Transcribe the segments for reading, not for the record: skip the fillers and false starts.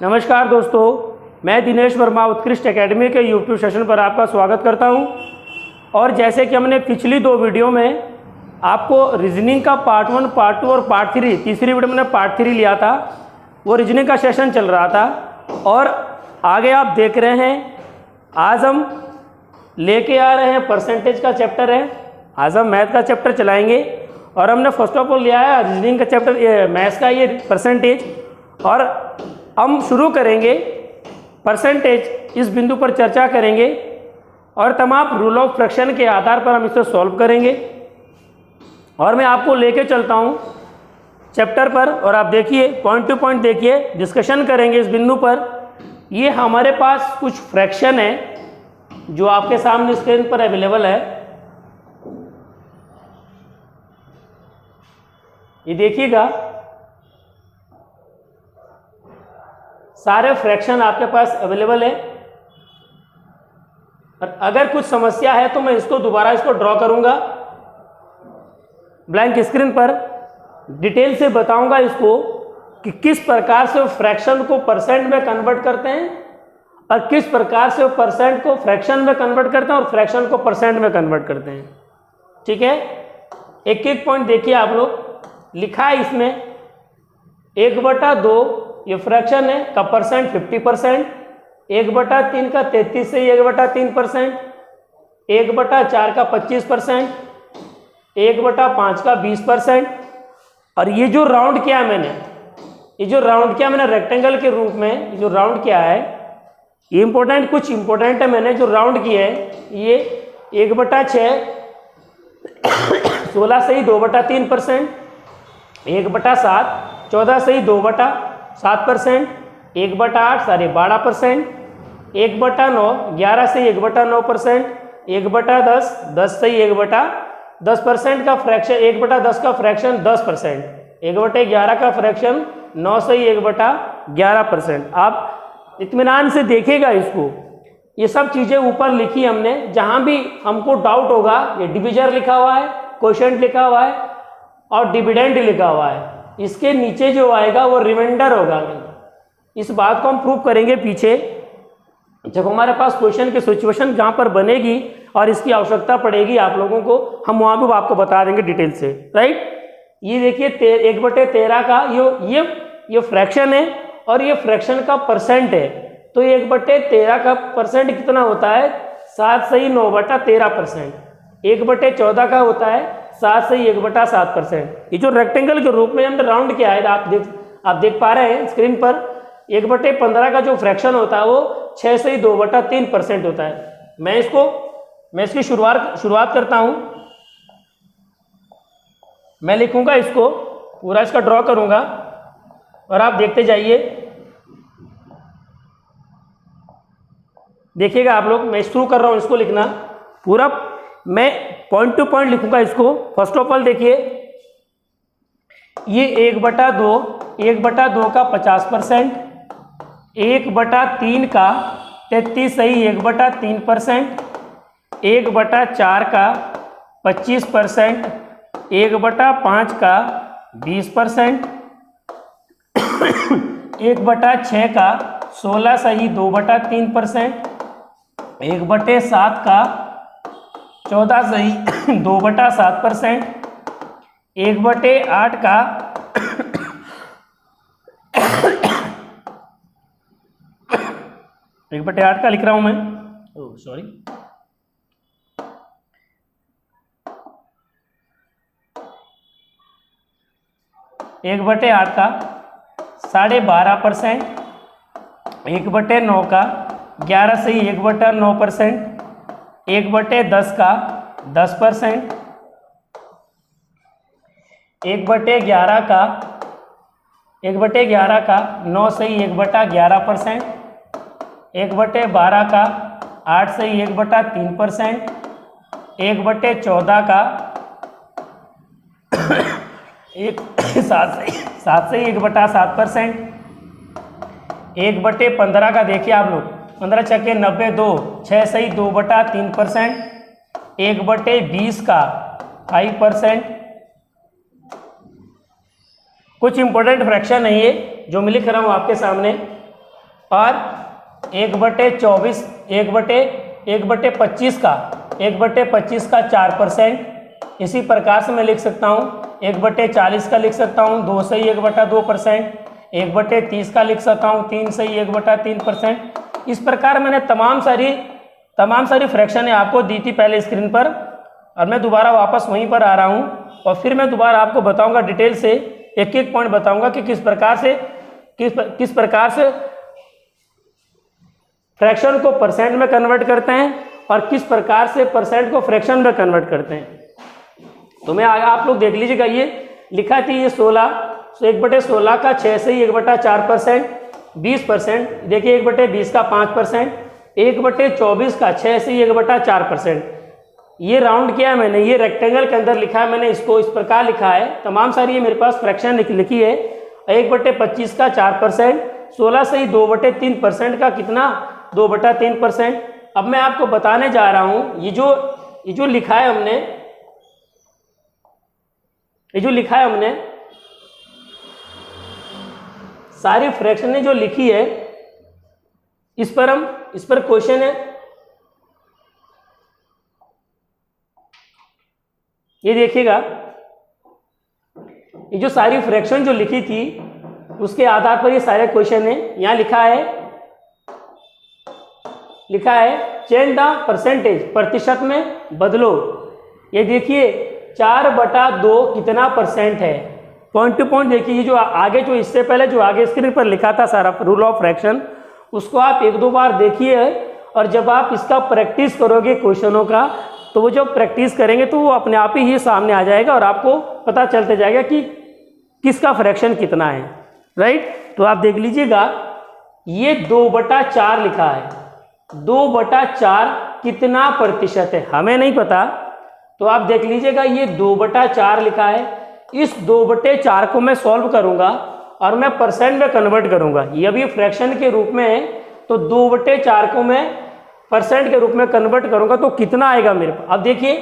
नमस्कार दोस्तों, मैं दिनेश वर्मा उत्कृष्ट एकेडमी के यूट्यूब सेशन पर आपका स्वागत करता हूं। और जैसे कि हमने पिछली दो वीडियो में आपको रीजनिंग का पार्ट 1, पार्ट 2 और पार्ट 3, तीसरी वीडियो में मैंने पार्ट 3 लिया था, वो रीजनिंग का सेशन चल रहा था। और आगे आप देख रहे हैं, आज हम लेके आ रहे हैं परसेंटेज का चैप्टर है। आज हम मैथ का चैप्टर चलाएंगे और हमने फर्स्ट ऑफ ऑल लिया है रीजनिंग का चैप्टर, मैथ्स का ये परसेंटेज। और हम शुरू करेंगे परसेंटेज, इस बिंदु पर चर्चा करेंगे और तमाम रूल ऑफ फ्रैक्शन के आधार पर हम इसे सॉल्व करेंगे। और मैं आपको लेके चलता हूँ चैप्टर पर, और आप देखिए, पॉइंट टू पॉइंट देखिए, डिस्कशन करेंगे इस बिंदु पर। ये हमारे पास कुछ फ्रैक्शन है जो आपके सामने स्क्रीन पर अवेलेबल है। ये देखिएगा, सारे फ्रैक्शन आपके पास अवेलेबल है। और अगर कुछ समस्या है तो मैं इसको दोबारा इसको ड्रॉ करूंगा ब्लैंक स्क्रीन पर, डिटेल से बताऊंगा इसको कि किस प्रकार से फ्रैक्शन को परसेंट में कन्वर्ट करते हैं और किस प्रकार से परसेंट को फ्रैक्शन में कन्वर्ट करते हैं और फ्रैक्शन को परसेंट में कन्वर्ट करते हैं। ठीक है, एक एक पॉइंट देखिए आप लोग। लिखा है इसमें 1/2 ये फ्रैक्शन है का परसेंट 50%, 1/3 का 33 से 1/3%, 1/4 का 25%, 1/5 का 20%। और ये जो राउंड किया मैंने रेक्टेंगल के रूप में जो राउंड किया है, ये इंपॉर्टेंट, कुछ इंपॉर्टेंट है। मैंने जो राउंड किए हैं ये 1/6, 16 से ही 2/3%, 1/7, 14 से ही 2/7%, 1/8 12%, 1/9 11 से 1/9%, 1/10 10 से 1/10% का फ्रैक्शन, 1/10 का फ्रैक्शन 10%, 1/11 का फ्रैक्शन 9 से 1/11%। आप इत्मीनान से देखिएगा इसको। ये सब चीज़ें ऊपर लिखी हमने। जहाँ भी हमको डाउट होगा, ये डिविजर लिखा हुआ है, क्वोशिएंट लिखा हुआ है और डिविडेंड लिखा हुआ है। इसके नीचे जो आएगा वो रिमाइंडर होगा। इस बात को हम प्रूव करेंगे पीछे, जब हमारे पास क्वेश्चन की सिचुएशन जहाँ पर बनेगी और इसकी आवश्यकता पड़ेगी आप लोगों को, हम वहाँ पे आपको बता देंगे डिटेल से। राइट, ये देखिए 1/13 का ये फ्रैक्शन है और ये फ्रैक्शन का परसेंट है। तो 1/13 का परसेंट कितना होता है? 7 से 9/13%। 1/14 का होता है 7 से 1/7%। ये जो रेक्टेंगल के रूप में हमने राउंड किया है, आप देख पा रहे हैं स्क्रीन पर। 1/15 का जो फ्रैक्शन होता है वो 6 से 2/3% होता है। मैं इसकी शुरुआत करता हूं। मैं लिखूंगा इसको पूरा, इसका ड्रॉ करूंगा और आप देखते जाइए। देखिएगा आप लोग, मैं शुरू कर रहा हूं इसको लिखना पूरा। मैं पॉइंट टू पॉइंट लिखूंगा इसको। फर्स्ट ऑफ ऑल देखिए, ये 1/2 का 50%, 1/3 का 33 सही 1/3%, 1/4 का 25%, 1/5 का 20%, 1/6 का 16 सही 2/3%, 1/7 का 14 सही 2/7%, 1/8 का 1/8 का लिख रहा हूं मैं, सॉरी, 1/8 का 12.5%, 1/9 का 11 से 1/9%, 1/10 का 10%, 1/11 का 9 से 1/11%, 1/12 का 8 से 1/3%, 1/14 का 7 से 1/7%, 1/15 का देखिए आप लोग, 15 छक्के 92, 6 सही 2/3%, 1/20 का 5%। कुछ इंपॉर्टेंट फ्रैक्शन है ये जो मैं लिख रहा हूँ आपके सामने। और 1/24 1/25 का 1/25 का 4%। इसी प्रकार से मैं लिख सकता हूँ 1/40 का लिख सकता हूँ 2 से ही 1/2%। 1/30 का लिख सकता हूँ 3 से ही 1/3%। इस प्रकार मैंने तमाम सारी फ्रैक्शनें आपको दी थी पहले स्क्रीन पर, और मैं दोबारा वापस वहीं पर आ रहा हूँ और फिर मैं दोबारा आपको बताऊंगा डिटेल से, एक एक पॉइंट बताऊंगा कि किस प्रकार से फ्रैक्शन को परसेंट में कन्वर्ट करते हैं और किस प्रकार से परसेंट को फ्रैक्शन में कन्वर्ट करते हैं। तो मैं आप लोग देख लीजिएगा, ये लिखा थी ये 16, तो 1/16 का 6 से ही 1/4%, 20%। देखिए 1/20 का 5%, 1/24 का 6 से ही 1/4%। ये राउंड किया है मैंने, ये रेक्टेंगल के अंदर लिखा है मैंने, इसको इस प्रकार लिखा है। तमाम सारी ये मेरे पास फ्रैक्शन लिखी है। 1/25 का 4%, 16 से ही 2/3% का कितना 2/3%। अब मैं आपको बताने जा रहा हूँ ये जो लिखा है हमने, सारी फ्रैक्शनें जो लिखी है, इस पर क्वेश्चन है। ये देखिएगा, ये जो सारी फ्रैक्शन जो लिखी थी उसके आधार पर ये सारे क्वेश्चन है। यहाँ लिखा है चेंज द परसेंटेज, प्रतिशत में बदलो। ये देखिए 4/2 कितना परसेंट है, पॉइंट टू पॉइंट देखिए। ये जो आगे जो इससे पहले जो आगे स्क्रीन पर लिखा था सारा रूल ऑफ फ्रैक्शन, उसको आप 1-2 बार देखिए, और जब आप इसका प्रैक्टिस करोगे क्वेश्चनों का, तो वो जब प्रैक्टिस करेंगे तो वो अपने आप ही सामने आ जाएगा और आपको पता चलते जाएगा कि किसका फ्रैक्शन कितना है, राइट। तो आप देख लीजिएगा, ये 2/4 लिखा है। 2/4 कितना प्रतिशत है हमें नहीं पता, तो आप देख लीजिएगा ये 2/4 लिखा है। इस 2/4 को मैं सॉल्व करूंगा और मैं परसेंट में कन्वर्ट करूंगा। ये अभी फ्रैक्शन के रूप में है, तो 2/4 को मैं परसेंट के रूप में कन्वर्ट करूंगा तो कितना आएगा मेरे पास। अब देखिए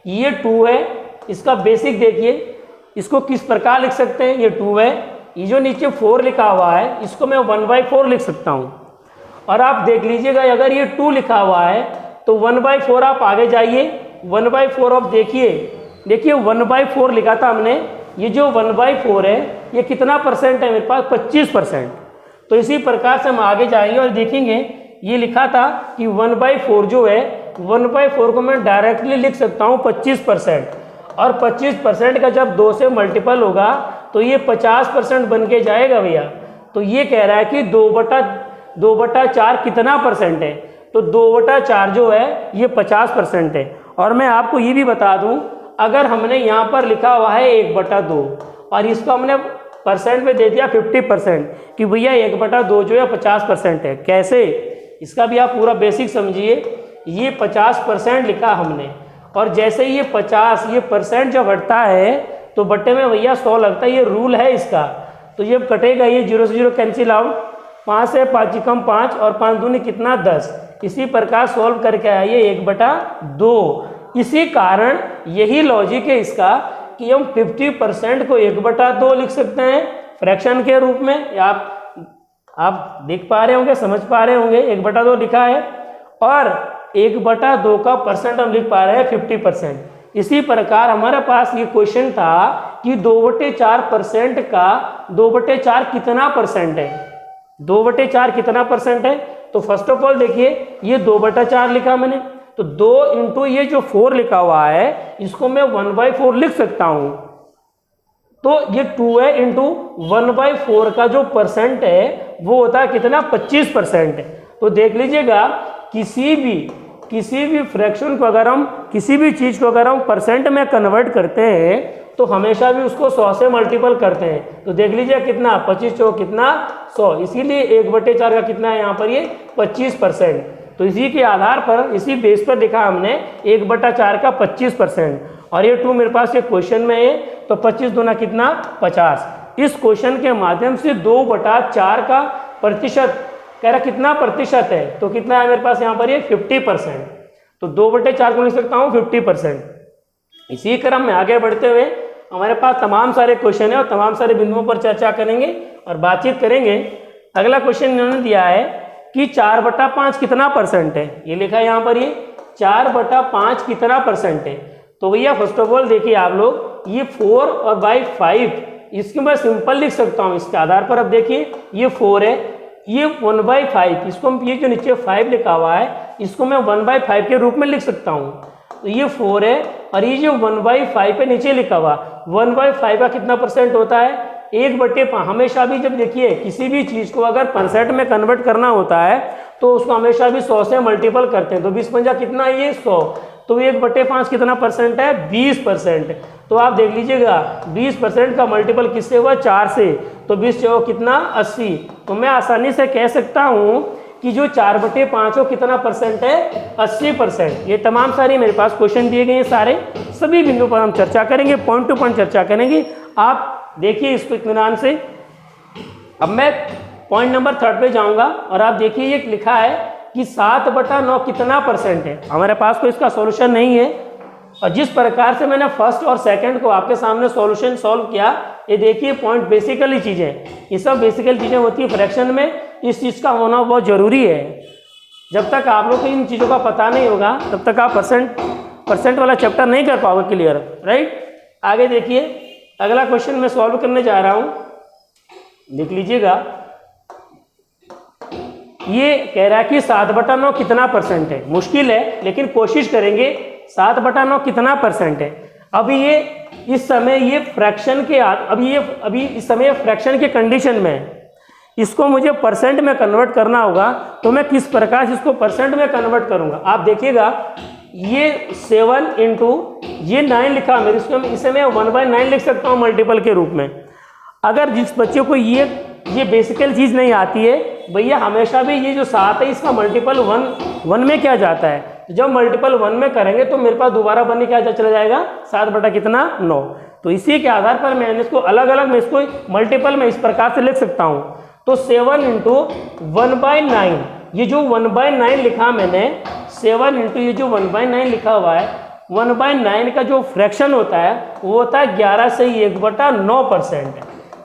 ये 2 है, इसका बेसिक देखिए, इसको किस प्रकार लिख सकते हैं। ये 2 है, ये जो नीचे 4 लिखा हुआ है इसको मैं 1/4 लिख सकता हूँ। और आप देख लीजिएगा, अगर ये 2 लिखा हुआ है तो 1/4 आप आगे जाइए, 1/4 आप देखिए 1/4 लिखा था हमने। ये जो 1/4 है ये कितना परसेंट है मेरे पास, 25%। तो इसी प्रकार से हम आगे जाएंगे और देखेंगे, ये लिखा था कि 1/4 जो है, 1/4 को मैं डायरेक्टली लिख सकता हूँ 25%, और 25% का जब 2 से मल्टीपल होगा तो ये 50% बन के जाएगा भैया। तो ये कह रहा है कि 2/4 कितना परसेंट है, तो 2/4 जो है ये 50% है। और मैं आपको ये भी बता दूं, अगर हमने यहाँ पर लिखा हुआ है 1/2 और इसको हमने परसेंट में दे दिया 50% कि भैया 1/2 जो है 50% है, कैसे, इसका भी आप पूरा बेसिक समझिए। ये 50% लिखा हमने, और जैसे ये 50 ये परसेंट जब हटता है तो बट्टे में भैया 100 लगता है, ये रूल है इसका। तो ये कटेगा, ये 0 से 0 कैंसिल आउट, 5 से 5 कम 5 और 5 दूनी कितना 10। इसी प्रकार सॉल्व करके आइए 1/2। इसी कारण यही लॉजिक है इसका कि हम 50% को 1/2 लिख सकते हैं फ्रैक्शन के रूप में। आप देख पा रहे होंगे, समझ पा रहे होंगे, 1/2 लिखा है, और 1/2 का परसेंट हम लिख पा रहे हैं 50%। इसी प्रकार हमारे पास ये क्वेश्चन था कि 2/4% का 2/4 कितना परसेंट है, 2/4 कितना परसेंट है। तो फर्स्ट ऑफ ऑल देखिए, ये 2/4 लिखा मैंने, तो 2 इंटू ये जो 4 लिखा हुआ है इसको मैं 1/4 लिख सकता हूं। तो ये 2 है इंटू 1/4 का जो परसेंट है वो होता है कितना, 25% है। तो देख लीजिएगा, किसी भी फ्रैक्शन को अगर हम, किसी भी चीज को अगर हम परसेंट में कन्वर्ट करते हैं तो हमेशा भी उसको 100 से मल्टीपल करते हैं। तो देख लीजिए कितना, 25 चौक कितना 100, इसीलिए 1/4 का कितना है यहाँ पर, ये 25%। तो इसी के आधार पर, इसी बेस पर लिखा हमने 1/4 का 25%। और ये 2 मेरे पास ये क्वेश्चन में है, तो 25 दूना कितना 50। इस क्वेश्चन के माध्यम से 2/4 का प्रतिशत कह रहा कितना प्रतिशत है, तो कितना है मेरे पास यहाँ पर, ये 50%। तो 2/4 को लिख सकता हूँ 50%। इसी क्रम में आगे बढ़ते हुए हमारे पास तमाम सारे क्वेश्चन है और तमाम सारे बिंदुओं पर चर्चा करेंगे और बातचीत करेंगे। अगला क्वेश्चन इन्होंने दिया है कि 4/5 कितना परसेंट है, ये लिखा है यहाँ पर, ये 4/5 कितना परसेंट है। तो भैया फर्स्ट ऑफ ऑल देखिए आप लोग, ये 4 और बाई 5 इसको मैं सिंपल लिख सकता हूँ इसके आधार पर। अब देखिए ये 4 है, ये 1/5, इसको हम, ये जो नीचे 5 लिखा हुआ है इसको मैं 1/5 के रूप में लिख सकता हूँ। तो ये 4 है और ये जो 1/5 पे नीचे लिखा हुआ 1/5 का कितना परसेंट होता है, 1/5। हमेशा भी जब देखिए किसी भी चीज़ को अगर परसेंट में कन्वर्ट करना होता है तो उसको हमेशा भी 100 से मल्टीपल करते हैं। तो 20×5 कितना है, ये 100। तो 1/5 कितना परसेंट है, 20%। तो आप देख लीजिएगा 20% का मल्टीपल किससे हुआ, 4 से। तो 20 जो कितना, 80। तो मैं आसानी से कह सकता हूँ कि जो 4/5 हो कितना परसेंट है, 80%। ये तमाम सारी मेरे पास क्वेश्चन दिए गए हैं, सारे सभी बिंदु पर हम चर्चा करेंगे, पॉइंट टू पॉइंट चर्चा करेंगे। आप देखिए इसको इत्मीनान से। अब मैं पॉइंट नंबर 3 पे जाऊंगा और आप देखिए ये लिखा है कि 7/9 कितना परसेंट है। हमारे पास कोई इसका सॉल्यूशन नहीं है और जिस प्रकार से मैंने फर्स्ट और सेकंड को आपके सामने सॉल्यूशन सॉल्व किया, ये देखिए पॉइंट बेसिकली चीज़ें, ये सब बेसिकल चीज़ें होती है फ्रैक्शन में, इस चीज़ का होना बहुत ज़रूरी है। जब तक आप लोग को इन चीज़ों का पता नहीं होगा तब तक आप परसेंट वाला चैप्टर नहीं कर पाओगे क्लियर, राइट। आगे देखिए अगला क्वेश्चन मैं सॉल्व करने जा रहा हूँ, देख लीजिएगा। ये कह रहा है कि 7/9 कितना परसेंट है। मुश्किल है लेकिन कोशिश करेंगे। 7/9 कितना परसेंट है। अभी ये इस समय ये फ्रैक्शन के अभी इस समय फ्रैक्शन के कंडीशन में है। इसको मुझे परसेंट में कन्वर्ट करना होगा, तो मैं किस प्रकार से इसको परसेंट में कन्वर्ट करूंगा। आप देखिएगा ये 7 इंटू ये 9 लिखा मेरे, इसको इसे मैं 1/9 लिख सकता हूँ मल्टीपल के रूप में। अगर जिस बच्चे को ये बेसिकल चीज़ नहीं आती है भैया, हमेशा भी ये जो 7 है इसका मल्टीपल 1 में क्या जाता है। जब मल्टीपल 1 में करेंगे तो मेरे पास दोबारा बनने क्या चला जाएगा, 7/9। तो इसी के आधार पर मैंने इसको अलग अलग में इसको मल्टीपल में इस प्रकार से लिख सकता हूँ। तो 7 इंटू 1/9, ये जो 1/9 लिखा मैंने, 7 इंटू ये जो 1/9 लिखा हुआ है, 1/9 का जो फ्रैक्शन होता है वो होता है 11 से 1/9%।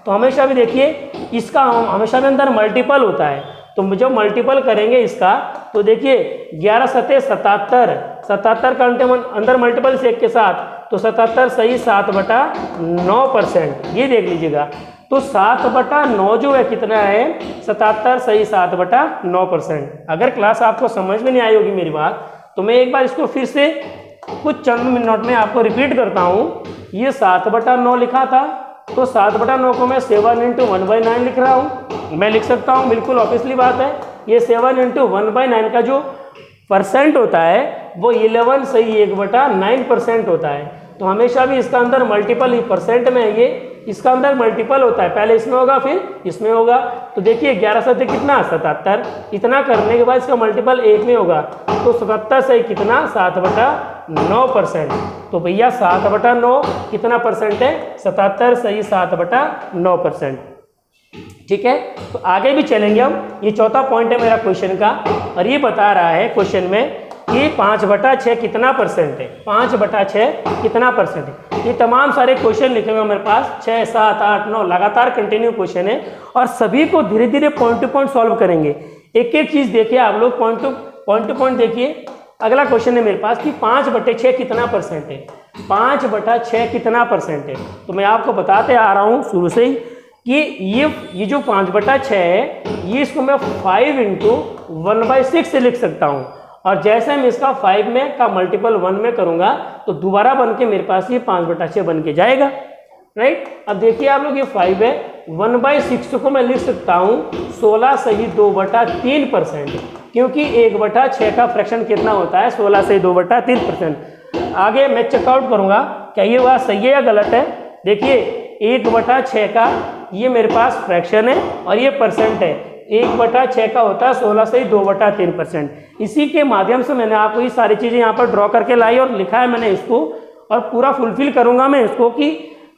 तो हमेशा भी देखिए इसका हमेशा भी अंदर मल्टीपल होता है। तो जब मल्टीपल करेंगे इसका तो देखिए 11 सते 77 का अंदर मल्टीपल से 1 के साथ, तो 77 सही 7/9%। ये देख लीजिएगा। तो 7/9 जो है कितना है, 77 सही 7/9%। अगर क्लास आपको समझ में नहीं आई होगी मेरी बात, तो मैं एक बार इसको फिर से कुछ चंद मिनट में आपको रिपीट करता हूँ। ये 7/9 लिखा था, तो 7/9 को मैं 7 इंटू 1/9 लिख रहा हूँ। मैं लिख सकता हूँ, बिल्कुल ऑब्वियसली बात है। ये 7 इंटू 1/9 का जो परसेंट होता है वो 11 सही 1/9% होता है। तो हमेशा भी इसका अंदर मल्टीपल ही परसेंट में है, ये इसका अंदर मल्टीपल होता है, पहले इसमें होगा फिर इसमें होगा। तो देखिए 11 सते कितना, 77। इतना करने के बाद इसका मल्टीपल 1 में होगा, तो 77 सही कितना, 7/9%। तो भैया 7/9 कितना परसेंट है, 77 सही 7/9%। ठीक है। तो आगे भी चलेंगे हम। ये चौथा पॉइंट है मेरा क्वेश्चन का, और ये बता रहा है क्वेश्चन में कि 5/6 कितना परसेंट है, 5/6 कितना परसेंट है। ये तमाम सारे क्वेश्चन लिखे हुए मेरे पास, 6, 7, 8, 9 लगातार कंटिन्यू क्वेश्चन है, और सभी को धीरे धीरे पॉइंट टू पॉइंट सॉल्व करेंगे। एक एक चीज़ देखिए आप लोग, पॉइंट टू पॉइंट देखिए। अगला क्वेश्चन है मेरे पास कि 5/6 कितना परसेंट है, 5/6 कितना परसेंट है। तो मैं आपको बताते आ रहा हूँ शुरू से ही कि ये जो 5/6 है, ये इसको मैं 5 इंटू 1/6 से लिख सकता हूँ। और जैसे मैं इसका 5 में का मल्टीपल 1 में करूँगा तो दोबारा बन के मेरे पास ये 5/6 बन के जाएगा, राइट। अब देखिए आप लोग, ये 5 है, 1/6 को मैं लिख सकता हूँ 16 सही 2/3%, क्योंकि 1/6 का फ्रैक्शन कितना होता है, 16 सही 2/3%। आगे मैं चेकआउट करूँगा क्या ये बात सही है या गलत है। देखिए 1/6 का ये मेरे पास फ्रैक्शन है और ये परसेंट है, 1/6 का होता है 16 से 2/3%। इसी के माध्यम से मैंने आपको ये सारी चीज़ें यहाँ पर ड्रॉ करके लाई और लिखा है मैंने इसको, और पूरा फुलफिल करूँगा मैं इसको कि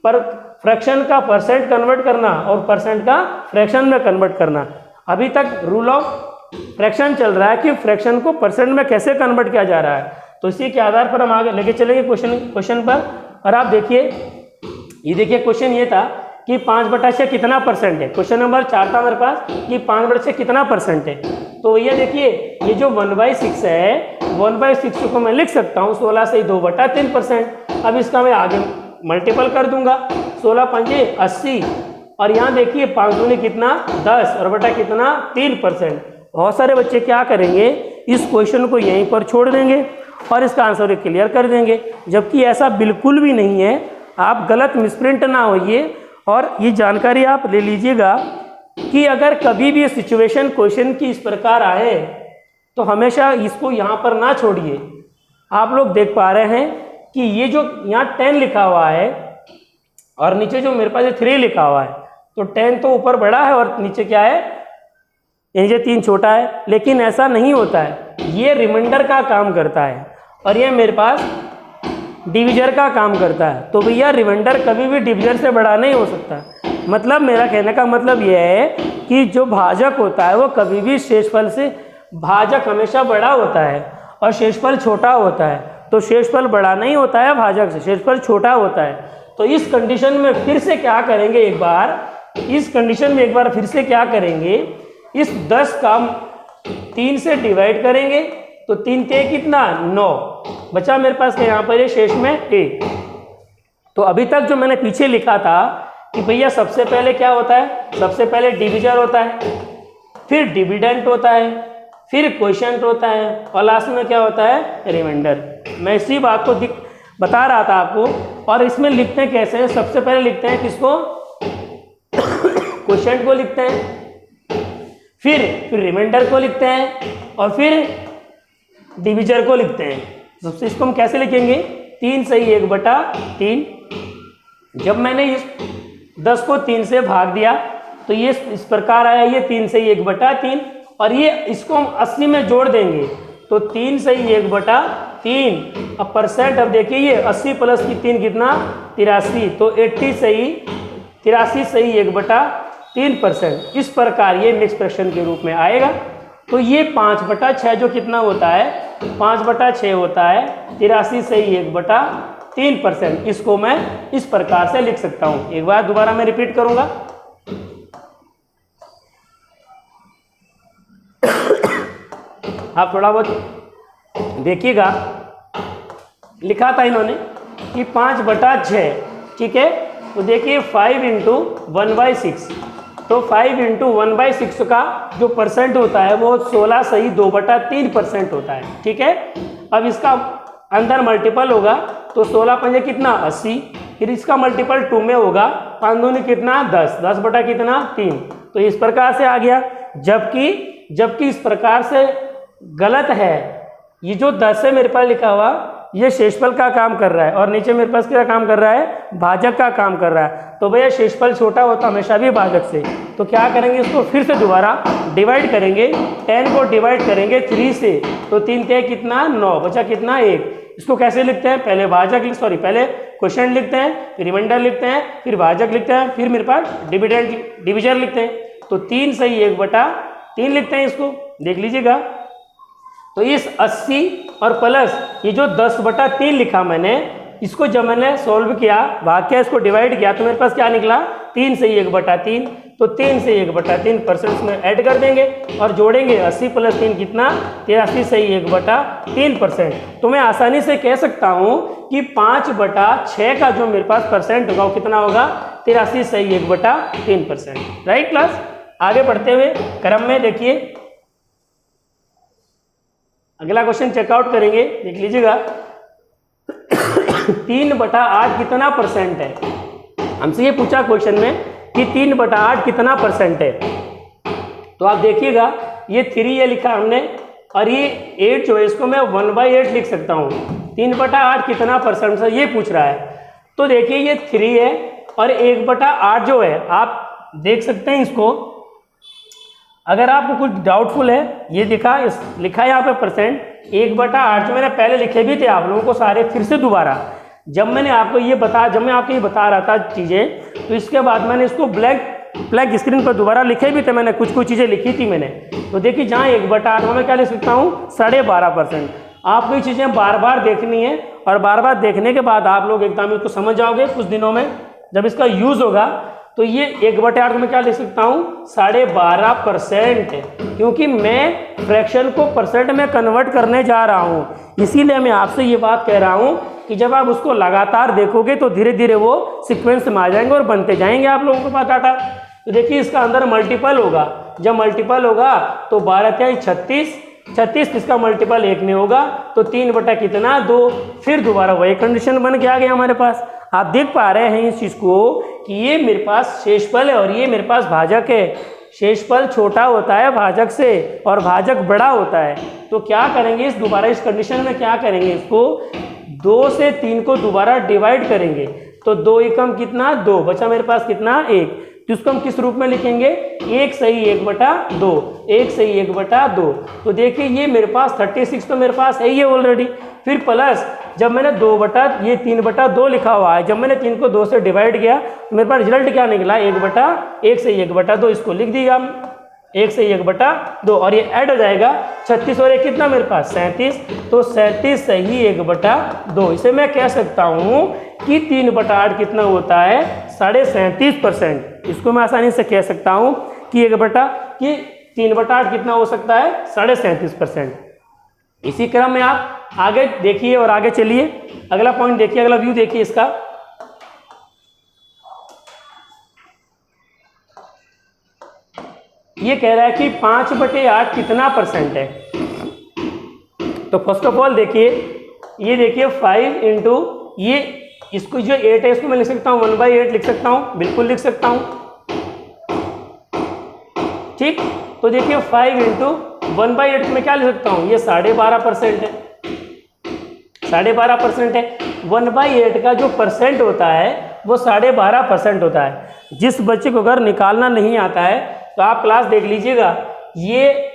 पर फ्रैक्शन का परसेंट कन्वर्ट करना और परसेंट का फ्रैक्शन में कन्वर्ट करना। अभी तक रूल ऑफ फ्रैक्शन चल रहा है कि फ्रैक्शन को परसेंट में कैसे कन्वर्ट किया जा रहा है। तो इसी के आधार पर हम आगे लेके चलेंगे क्वेश्चन पर। और आप देखिए, ये देखिए क्वेश्चन ये था कि 5/6 कितना परसेंट है। क्वेश्चन नंबर 4 था मेरे पास कि 5/6 कितना परसेंट है। तो भैया देखिए ये जो 1/6 है, 1/6 को मैं लिख सकता हूँ 16 से 2/3%। अब इसका मैं आगे मल्टीपल कर दूंगा, 16 पंजे 80, और यहाँ देखिए 5 दूनी कितना 10 और बटा कितना 3%। बहुत सारे बच्चे क्या करेंगे, इस क्वेश्चन को यहीं पर छोड़ देंगे और इसका आंसर क्लियर कर देंगे, जबकि ऐसा बिल्कुल भी नहीं है। आप गलत मिसप्रिंट ना होइए और ये जानकारी आप ले लीजिएगा कि अगर कभी भी सिचुएशन क्वेश्चन की इस प्रकार आए तो हमेशा इसको यहाँ पर ना छोड़िए। आप लोग देख पा रहे हैं कि ये जो यहाँ 10 लिखा हुआ है और नीचे जो मेरे पास ये 3 लिखा हुआ है, तो 10 तो ऊपर बड़ा है और नीचे क्या है, नीचे 3 छोटा है। लेकिन ऐसा नहीं होता है, ये रिमाइंडर का काम करता है और ये मेरे पास डिविजर का काम करता है। तो भैया रिमाइंडर कभी भी डिविजर से बड़ा नहीं हो सकता। मतलब मेरा कहने का मतलब यह है कि जो भाजक होता है वो कभी भी शेषफल से, भाजक हमेशा बड़ा होता है और शेषफल छोटा होता है। तो शेषफल बड़ा नहीं होता है भाजक से, शेषफल छोटा होता है। तो इस कंडीशन में फिर से क्या करेंगे, एक बार इस कंडीशन में एक बार फिर से क्या करेंगे, इस 10 का 3 से डिवाइड करेंगे तो 3 ते कितना 9 बचा मेरे पास यहाँ पर ये शेष में 1। तो अभी तक जो मैंने पीछे लिखा था कि भैया सबसे पहले क्या होता है, सबसे पहले डिविजर होता है, फिर डिविडेंट होता है, फिर क्वोशिएंट होता है और लास्ट में क्या होता है, रिमाइंडर। मैं इसी बात को बता रहा था आपको। और इसमें लिखते हैं कैसे, सबसे पहले लिखते हैं किसको, क्वोशिएंट को लिखते हैं, फिर रिमाइंडर को लिखते हैं और फिर डिविजर को लिखते हैं। सबसे इसको हम कैसे लिखेंगे, 3 सही 1/3। जब मैंने इस 10 को 3 से भाग दिया तो ये इस प्रकार आया, ये 3 सही 1/3 और ये इसको हम 80 में जोड़ देंगे तो 3 सही 1/3। अब परसेंट, अब देखिए ये 80 प्लस की 3 कितना 83, तो 83 सही 1/3%। इस प्रकार ये मिक्स फ्रैक्शन के रूप में आएगा। तो ये 5/6 जो कितना होता है, 5/6 होता है, 83 सही 1/3%। इसको मैं इस प्रकार से लिख सकता हूं। एक बार दोबारा मैं रिपीट करूंगा। आप थोड़ा बहुत देखिएगा, लिखा था इन्होंने कि 5/6, ठीक है। तो देखिए 5 × 1/6, तो 5 × 1/6 का जो परसेंट होता है वो 16 सही 2/3% होता है, ठीक है। अब इसका अंदर मल्टीपल होगा तो 16 पंजे कितना 80, फिर इसका मल्टीपल 2 में होगा, 5 दूनी कितना 10, 10 बटा कितना 3। तो इस प्रकार से आ गया। जबकि इस प्रकार से गलत है। ये जो 10 है मेरे पास लिखा हुआ, ये शेषफल का काम कर रहा है और नीचे मेरे पास क्या काम कर रहा है, भाजक का काम कर रहा है। तो भैया शेषफल छोटा होता हमेशा भी भाजक से। तो क्या करेंगे, इसको फिर से दोबारा डिवाइड करेंगे, 10 को डिवाइड करेंगे 3 से, तो 3 ते कितना 9 बचा कितना 1। इसको कैसे लिखते हैं, पहले पहले क्वोशिएंट लिखते हैं, फिर रिमाइंडर लिखते हैं, फिर भाजक लिखते हैं, फिर मेरे पास डिविजर लिखते हैं। तो 3 सही 1/3 लिखते हैं, इसको देख लीजिएगा। तो इस 80 और प्लस ये जो 10/3 लिखा मैंने, इसको जब मैंने सॉल्व किया, भाग किया, इसको डिवाइड किया, तो मेरे पास क्या निकला 3 सही 1/3। तो 3 से 1/3% में ऐड कर देंगे और जोड़ेंगे, 80 + 3 कितना 83 सही 1/3%। तो मैं आसानी से कह सकता हूँ कि 5/6 का जो मेरे पास परसेंट होगा वो कितना होगा 83 सही 1/3%। Right class. आगे बढ़ते हुए क्रम में देखिए अगला क्वेश्चन चेकआउट करेंगे, देख लीजिएगा। 3/8 कितना परसेंट है, हमसे ये पूछा क्वेश्चन में कि 3/8 कितना परसेंट है। तो आप देखिएगा ये 3 ये लिखा हमने और ये 8 जो है इसको मैं 1/8 लिख सकता हूँ। 3/8 कितना परसेंट है ये पूछ रहा है। तो देखिए ये 3 है और 1/8 जो है, आप देख सकते हैं इसको। अगर आपको कुछ डाउटफुल है, ये लिखा है यहाँ पे परसेंट 1/8 जो मैंने पहले लिखे भी थे आप लोगों को सारे, फिर से दोबारा जब मैं आपको ये बता रहा था चीज़ें, तो इसके बाद मैंने इसको ब्लैक स्क्रीन पर दोबारा लिखे भी थे, मैंने कुछ चीज़ें लिखी थी मैंने। तो देखिए जहाँ 1/8 में मैं क्या लिख सकता हूँ 12.5%। आपको ये चीज़ें बार बार देखनी है और बार बार देखने के बाद आप लोग एकदम इसको समझ जाओगे। कुछ दिनों में जब इसका यूज़ होगा तो ये 1/8 को मैं क्या लिख सकता हूँ 12.5%, क्योंकि मैं फ्रैक्शन को परसेंट में कन्वर्ट करने जा रहा हूँ। इसीलिए मैं आपसे ये बात कह रहा हूँ कि जब आप उसको लगातार देखोगे तो धीरे धीरे वो सीक्वेंस में आ जाएंगे और बनते जाएंगे आप लोगों के पास डाटा। तो देखिए इसका अंदर मल्टीपल होगा, जब मल्टीपल होगा तो 12×3 36, इसका मल्टीपल 1 में होगा तो 3 कितना 2, फिर दोबारा वही कंडीशन बन के आ गया हमारे पास। आप देख पा रहे हैं इस चीज़ को कि ये मेरे पास शेषफल है और ये मेरे पास भाजक है। शेषफल छोटा होता है भाजक से और भाजक बड़ा होता है। तो क्या करेंगे इस दोबारा इस कंडीशन में क्या करेंगे, इसको 2 से 3 को दोबारा डिवाइड करेंगे तो 2 एकम कितना 2 बचा मेरे पास कितना 1। तो इसको हम किस रूप में लिखेंगे 1 सही 1/2, 1 सही 1/2। तो देखिए ये मेरे पास 36 तो मेरे पास है ही ऑलरेडी। फिर प्लस जब मैंने 3/2 लिखा हुआ है, जब मैंने 3 को 2 से डिवाइड किया तो मेरे पास रिजल्ट क्या निकला 1 सही 1/2। इसको लिख दिया हम 1 सही 1/2 और ये ऐड हो जाएगा 36 और 1 कितना मेरे पास 37, तो 37 सही 1/2। इसे मैं कह सकता हूँ कि 3/8 कितना होता है 37.5%। इसको मैं आसानी से कह सकता हूँ कि 3/8 कितना हो सकता है 37.5%। इसी क्रम में आप आगे देखिए और आगे चलिए, अगला पॉइंट देखिए, अगला व्यू देखिए इसका। ये कह रहा है कि 5/8 कितना परसेंट है। तो फर्स्ट ऑफ ऑल देखिए, ये देखिए 5 इंटू ये इसको जो 8 है इसको मैं लिख सकता हूँ 1/8 लिख सकता हूँ, बिल्कुल लिख सकता हूँ, ठीक। तो देखिए 5 इंटू 1/8 में क्या लिख सकता हूँ, ये 12.5% है, 12.5% है। 1/8 का जो परसेंट होता है वो 12.5% होता है। जिस बच्चे को अगर निकालना नहीं आता है तो आप क्लास देख लीजिएगा, ये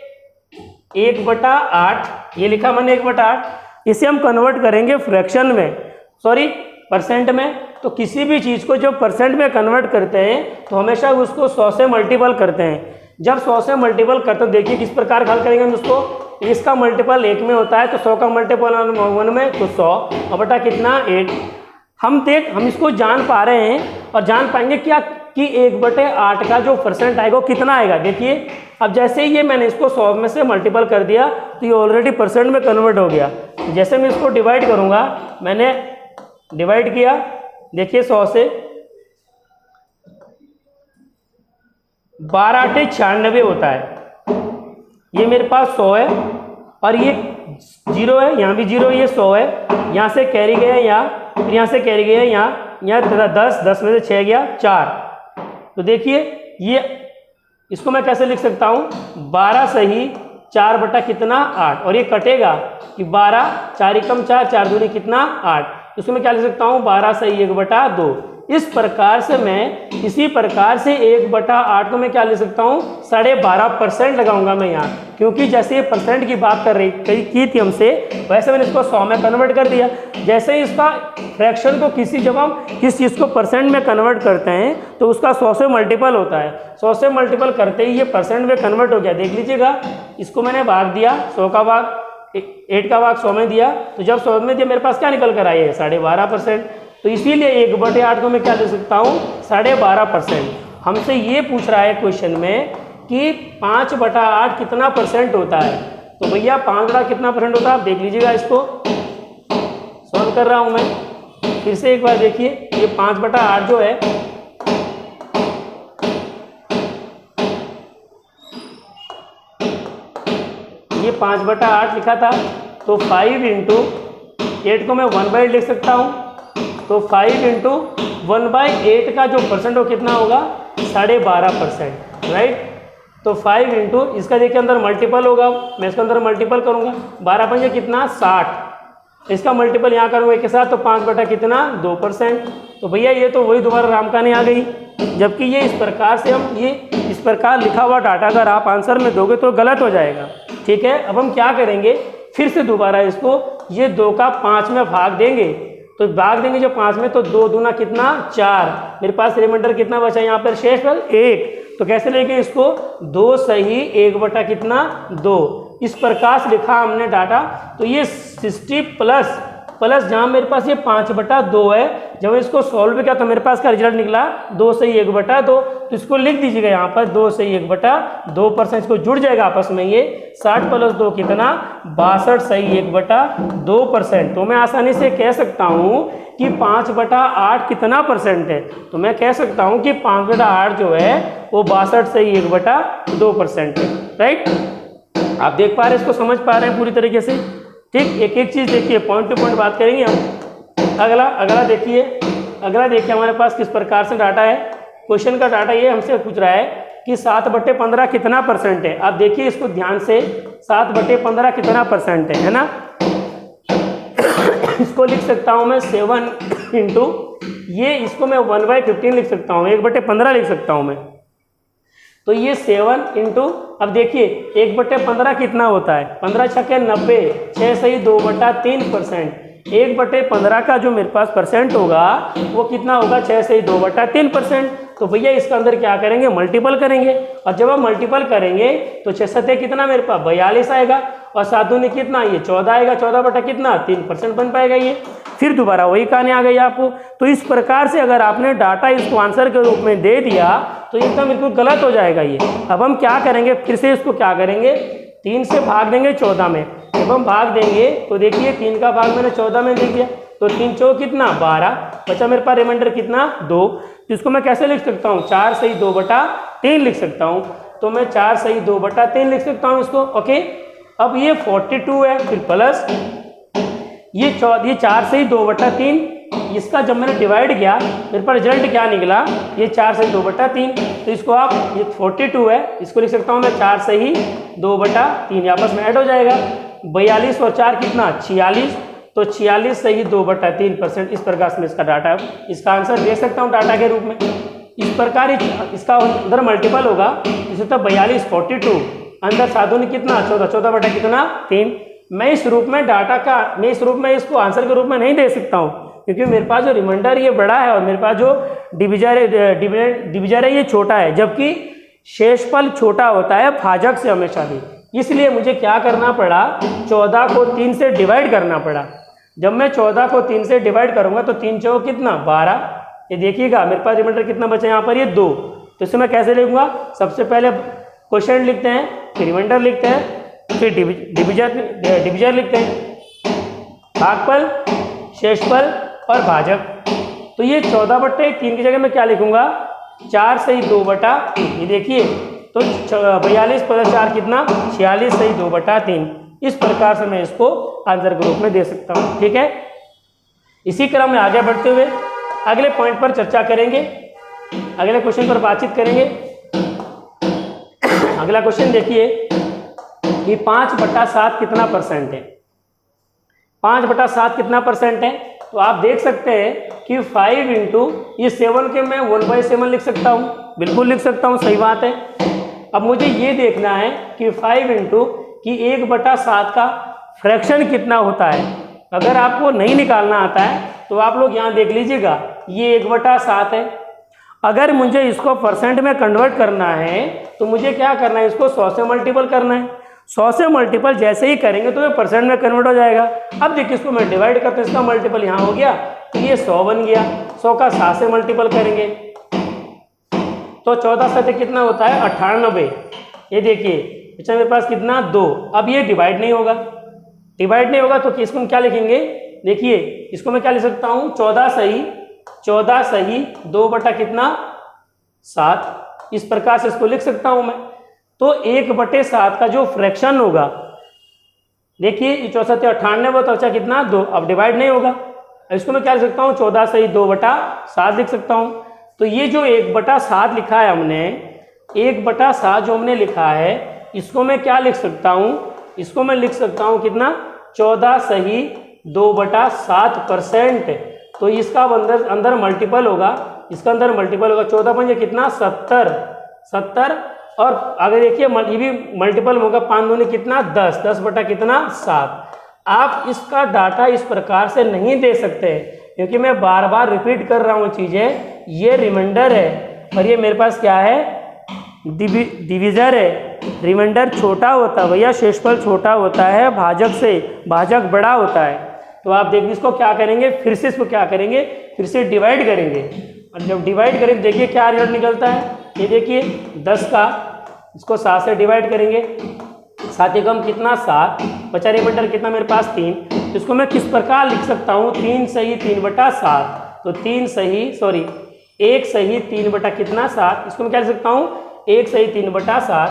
1/8 ये लिखा मैंने 1/8, इसे हम कन्वर्ट करेंगे फ्रैक्शन में, सॉरी परसेंट में। तो किसी भी चीज़ को जब परसेंट में कन्वर्ट करते हैं तो हमेशा उसको 100 से मल्टीपल करते हैं। जब 100 से मल्टीपल करते हो देखिए किस प्रकार हल करेंगे हम इसको, इसका मल्टीपल 1 में होता है तो 100 का मल्टीपल 1 में तो 100 और बटा कितना 8। हम इसको जान पा रहे हैं और जान पाएंगे क्या कि 1/8 का जो परसेंट आएगा वो कितना आएगा। देखिए अब जैसे ही ये मैंने इसको 100 में से मल्टीपल कर दिया तो ये ऑलरेडी परसेंट में कन्वर्ट हो गया। जैसे मैं इसको डिवाइड करूँगा, मैंने डिवाइड किया, देखिए 100 से 12×8 96 होता है। ये मेरे पास 100 है और ये 0 है, यहाँ भी 0, ये 100 है, यहाँ से कैरी गया यहाँ, फिर यहाँ से कैरी गया यहाँ 10 में से 6 गया 4। तो देखिए ये इसको मैं कैसे लिख सकता हूँ 12 सही 4 बटा कितना 8, और ये कटेगा कि 12 4 एकम 4 4 दूनी कितना 8। इसको मैं क्या लिख सकता हूँ 12 सही 1/2। इस प्रकार से मैं इसी प्रकार से 1/8 को मैं क्या लिख सकता हूँ 12.5% लगाऊंगा मैं यहाँ, क्योंकि जैसे ये परसेंट की बात की थी हमसे, वैसे मैंने इसको 100 में कन्वर्ट कर दिया। जैसे ही इसका फ्रैक्शन को जब हम किस चीज़ को परसेंट में कन्वर्ट करते हैं तो उसका 100 से मल्टीपल होता है। 100 से मल्टीपल करते ही ये परसेंट में कन्वर्ट हो गया। देख लीजिएगा, इसको मैंने भाग दिया, 100 का भाग 8 का भाग 100 में दिया, तो जब 100 में दिया मेरे पास क्या निकल कर आई है 12.5%। तो इसीलिए 1/8 को मैं क्या ले सकता हूँ 12.5%। हमसे ये पूछ रहा है क्वेश्चन में कि 5/8 कितना परसेंट होता है। तो भैया 5 कितना परसेंट होता है आप देख लीजिएगा, इसको सॉल्व कर रहा हूँ मैं। फिर से एक बार देखिए, ये 5/8 जो है ये 5/8 लिखा था, तो 5 इंटू 8 को मैं 1/8 लिख सकता हूँ। तो 5 इंटू 1/8 का जो परसेंट हो कितना होगा 12.5%, राइट। तो 5 इंटू इसका देखिए अंदर मल्टीपल होगा, मैं इसके अंदर मल्टीपल करूँगा, 12 पंजे कितना 60, इसका मल्टीपल यहाँ करूँगा के साथ, तो 5 बटा कितना 2%। तो भैया ये तो वही दोबारा रामकानी आ गई। जबकि ये इस प्रकार से हम ये इस प्रकार लिखा हुआ डाटा अगर आप आंसर में दोगे तो गलत हो जाएगा, ठीक है। अब हम क्या करेंगे, फिर से दोबारा इसको ये 2 का 5 में भाग देंगे, तो भाग देंगे जो 5 में, तो 2 दूना कितना 4, मेरे पास रिमाइंडर कितना बचा यहाँ पर शेषफल 1। तो कैसे लेंगे इसको 2 सही 1 बटा कितना 2, इस प्रकार से लिखा हमने डाटा। तो ये 60 प्लस प्लस जहाँ मेरे पास ये 5/2 है, जब इसको सॉल्व किया तो मेरे पास का रिजल्ट निकला 2 से 1/2, तो इसको लिख दीजिएगा यहाँ पर 2 से 1/2%, इसको जुड़ जाएगा आपस में ये 60 + 2 कितना 62 सही 1/2%। तो मैं आसानी से कह सकता हूँ कि 5/8 कितना परसेंट है, तो मैं कह सकता हूँ कि 5/8 जो है वो 62 सही 1/2% है। राइट, आप देख पा रहे हैं, इसको समझ पा रहे हैं पूरी तरीके से। ठीक, एक एक चीज़ देखिए, पॉइंट टू पॉइंट बात करेंगे हम। अगला देखिए हमारे पास किस प्रकार से डाटा है। क्वेश्चन का डाटा ये हमसे पूछ रहा है कि 7/15 कितना परसेंट है। आप देखिए इसको ध्यान से, 7/15 कितना परसेंट है ना। इसको लिख सकता हूँ मैं 7 इंटू ये, इसको मैं 1/15 लिख सकता हूँ, 1/15 लिख सकता हूँ मैं। तो ये 7 इंटू, अब देखिए 1/15 कितना होता है, 15 छक्के 90, 6 सही 2/3%। 1/15 का जो मेरे पास परसेंट होगा वो कितना होगा, 6 सही 2/3%। तो भैया इसका अंदर क्या करेंगे, मल्टीपल करेंगे, और जब हम मल्टीपल करेंगे तो 6 सत्ते कितना मेरे पास 42 आएगा, और 7 दूनी कितना ये 14 आएगा, 14/3% बन पाएगा ये। फिर दोबारा वही कहानी आ गई आपको। तो इस प्रकार से अगर आपने डाटा इसको आंसर के रूप में दे दिया तो एकदम बिल्कुल गलत हो जाएगा ये। अब हम क्या करेंगे, फिर से इसको क्या करेंगे, 3 से भाग देंगे 14 में। जब हम भाग देंगे तो देखिए 3 का भाग मैंने 14 में दे दिया, तो 3 चौक कितना 12, बचा मेरे पास रिमाइंडर कितना 2। तो इसको मैं कैसे लिख सकता हूँ, 4 सही 2/3 लिख सकता हूँ। तो मैं 4 सही 2/3 लिख सकता हूँ इसको। ओके, अब ये 42 है, फिर प्लस ये 4 से ही 2/3, इसका जब मैंने डिवाइड किया मेरे पास रिजल्ट क्या निकला, ये 4 से 2/3। तो इसको आप, ये 42 है, इसको लिख सकता हूँ मैं 4 से ही 2/3, आपस में ऐड हो जाएगा। 42 और 4 कितना 46, तो 46 से ही 2/3%। इस प्रकार से मैं इसका डाटा, इसका आंसर दे सकता हूँ डाटा के रूप में। इस प्रकार इसका अंदर मल्टीपल होगा, इसे तो 42 42, अंदर साधुनी कितना 14, 14/3। मैं इस रूप में डाटा का, मैं इस रूप में इसको आंसर के रूप में नहीं दे सकता हूँ, क्योंकि मेरे पास जो रिमाइंडर ये बड़ा है और मेरे पास जो डिविजर है ये छोटा है, जबकि शेषफल छोटा होता है भाजक से हमेशा भी। इसलिए मुझे क्या करना पड़ा, 14 को 3 से डिवाइड करना पड़ा। जब मैं 14 को 3 से डिवाइड करूंगा तो 3 चौक कितना 12। ये देखिएगा मेरे पास रिमाइंडर कितना बचा यहाँ पर, ये 2। तो इसे मैं कैसे लिखूंगा, सबसे पहले क्वेश्चन लिखते हैं, फिर रिमाइंडर लिखते हैं, फिर डिविजर लिखते हैं, भागफल, शेषफल और भाजक। तो ये 14/3 की जगह मैं क्या लिखूंगा, 4 सही 2/3। ये देखिए, तो 42 + 4 कितना 46 सही 2/3। इस प्रकार से मैं इसको आंसर के रूप में दे सकता हूँ। ठीक है, इसी क्रम में आगे बढ़ते हुए अगले पॉइंट पर चर्चा करेंगे, अगले क्वेश्चन पर बातचीत करेंगे। अगला क्वेश्चन देखिए कि 5/7 कितना परसेंट है। 5/7 कितना परसेंट है, तो आप देख सकते हैं कि 5 इंटू ये 7 के मैं 1/7 लिख सकता हूँ, बिल्कुल लिख सकता हूँ, सही बात है। अब मुझे ये देखना है कि 5 इंटू कि 1/7 का फ्रैक्शन कितना होता है। अगर आपको नहीं निकालना आता है तो आप लोग यहाँ देख लीजिएगा, ये 1/7 है। अगर मुझे इसको परसेंट में कन्वर्ट करना है तो मुझे क्या करना है, इसको 100 से मल्टीपल करना है। 100 से मल्टीपल जैसे ही करेंगे तो ये परसेंट में कन्वर्ट हो जाएगा। अब देखिए इसको मैं डिवाइड करते हैं, इसका मल्टीपल यहाँ हो गया तो ये 100 बन गया। 100 का 7 से मल्टीपल करेंगे तो 14 7 कितना होता है 98। ये देखिए अच्छा मेरे पास कितना 2। अब ये डिवाइड नहीं होगा, डिवाइड नहीं होगा तो इसको हम क्या लिखेंगे, देखिए इसको मैं क्या लिख सकता हूँ, 14 सही 2/7। इस प्रकार से इसको लिख सकता हूँ मैं। तो 1/7 का जो फ्रैक्शन होगा, देखिए 14 98 तो अच्छा कितना 2। अब डिवाइड नहीं होगा, इसको मैं क्या लिख सकता हूँ, 14 सही 2/7 लिख सकता हूँ। तो ये जो 1/7 लिखा है हमने, 1/7 जो हमने लिखा है, इसको मैं क्या लिख सकता हूँ, इसको मैं लिख सकता हूँ कितना 14 सही 2/7%। तो इसका अंदर मल्टीपल होगा, इसका अंदर मल्टीपल होगा 14 पंजे कितना 70। और अगर देखिए ये भी मल्टीपल होगा, 5 दूनी कितना 10, 10/7। आप इसका डाटा इस प्रकार से नहीं दे सकते क्योंकि मैं बार बार रिपीट कर रहा हूँ चीज़ें। ये रिमाइंडर है और ये मेरे पास क्या है, डिविजर है। रिमाइंडर छोटा होता है भैया, शेषफल छोटा होता है भाजक से, भाजक बड़ा होता है। तो आप देखिए इसको क्या करेंगे, फिर से इसको क्या करेंगे, फिर से डिवाइड करेंगे, और जब डिवाइड करेंगे देखिए क्या रिजल्ट निकलता है। ये देखिए 10 का इसको 7 से डिवाइड करेंगे, 7 एकम कितना 7, बचा रिमाइंडर कितना मेरे पास 3। तो इसको मैं किस प्रकार लिख सकता हूँ, 3 सही 3/7, तो 1 सही 3 कितना 7, इसको मैं क्या लिख सकता हूँ 1 सही 3/7।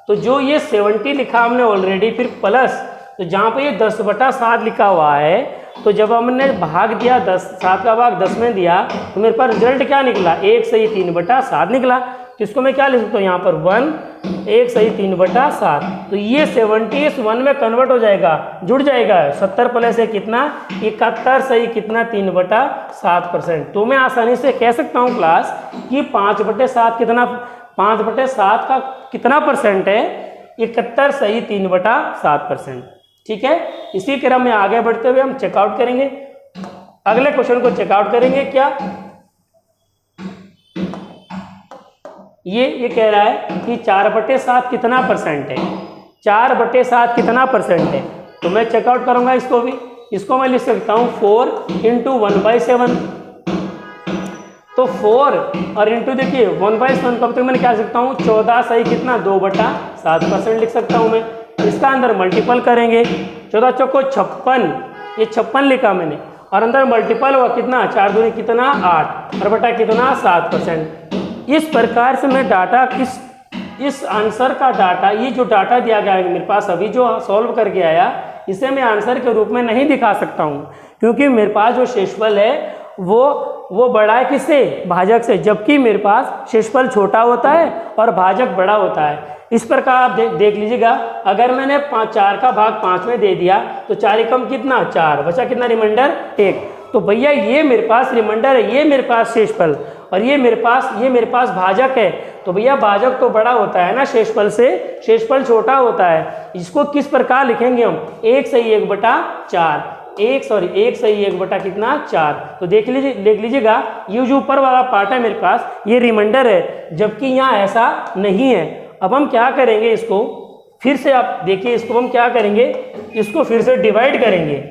तो जो ये 70 लिखा हमने ऑलरेडी, फिर प्लस, तो जहाँ पे ये 10/7 लिखा हुआ है, तो जब हमने भाग दिया 10, 7 का भाग 10 में दिया, तो मेरे पास रिजल्ट क्या निकला, 1 सही 3/7 निकला। तो इसको मैं क्या लिख सकता हूँ यहाँ पर 1 सही 3/7। तो ये 70 इस 1 में कन्वर्ट हो जाएगा, जुड़ जाएगा, 70 प्लस है कितना 71 सही कितना 3/7%। तो मैं आसानी से कह सकता हूँ क्लास कि 5/7 कितना, 5/7 का कितना परसेंट है, 71 सही 3/7%। ठीक है, इसी क्रम में आगे बढ़ते हुए हम चेकआउट करेंगे, अगले क्वेश्चन को चेकआउट करेंगे। क्या ये कह रहा है कि 4/7 कितना परसेंट है, 4/7 कितना परसेंट है। तो मैं चेकआउट करूंगा इसको भी, इसको मैं लिख सकता हूँ 4 × 1/7। तो 4 और इंटू देखिए 1/7 कब तक मैंने क्या लिख सकता हूँ 14 सही कितना 2/7% लिख सकता हूँ मैं। इसका अंदर मल्टीपल करेंगे, 14 चौको 56, ये 56 लिखा मैंने, और अंदर मल्टीपल हुआ कितना 4 दूनी कितना 8 और बटा कितना 7%। इस प्रकार से मैं डाटा इस आंसर का डाटा, ये जो डाटा दिया गया है मेरे पास अभी जो सॉल्व करके आया, इसे मैं आंसर के रूप में नहीं दिखा सकता हूँ, क्योंकि मेरे पास जो शेषफल है वो बड़ा है किससे, भाजक से, जबकि मेरे पास शेषफल छोटा होता है और भाजक बड़ा होता है। इस प्रकार आप देख लीजिएगा, अगर मैंने 4 का भाग 5 में दे दिया तो 4 एकम कितना 4, बचा कितना रिमाइंडर 1। तो भैया ये मेरे पास रिमाइंडर है, ये मेरे पास शेषफल, और ये मेरे पास भाजक है। तो भैया भाजक तो बड़ा होता है ना शेषफल से, शेषफल छोटा होता है। इसको किस प्रकार लिखेंगे हम, 1 सही 1/4, 1 सही 1 कितना 4। तो देख लीजिएगा ये जो ऊपर वाला पार्ट है मेरे पास ये रिमाइंडर है, जबकि यहाँ ऐसा नहीं है। अब हम क्या करेंगे, इसको फिर से आप देखिए, इसको हम क्या करेंगे, इसको फिर से डिवाइड करेंगे।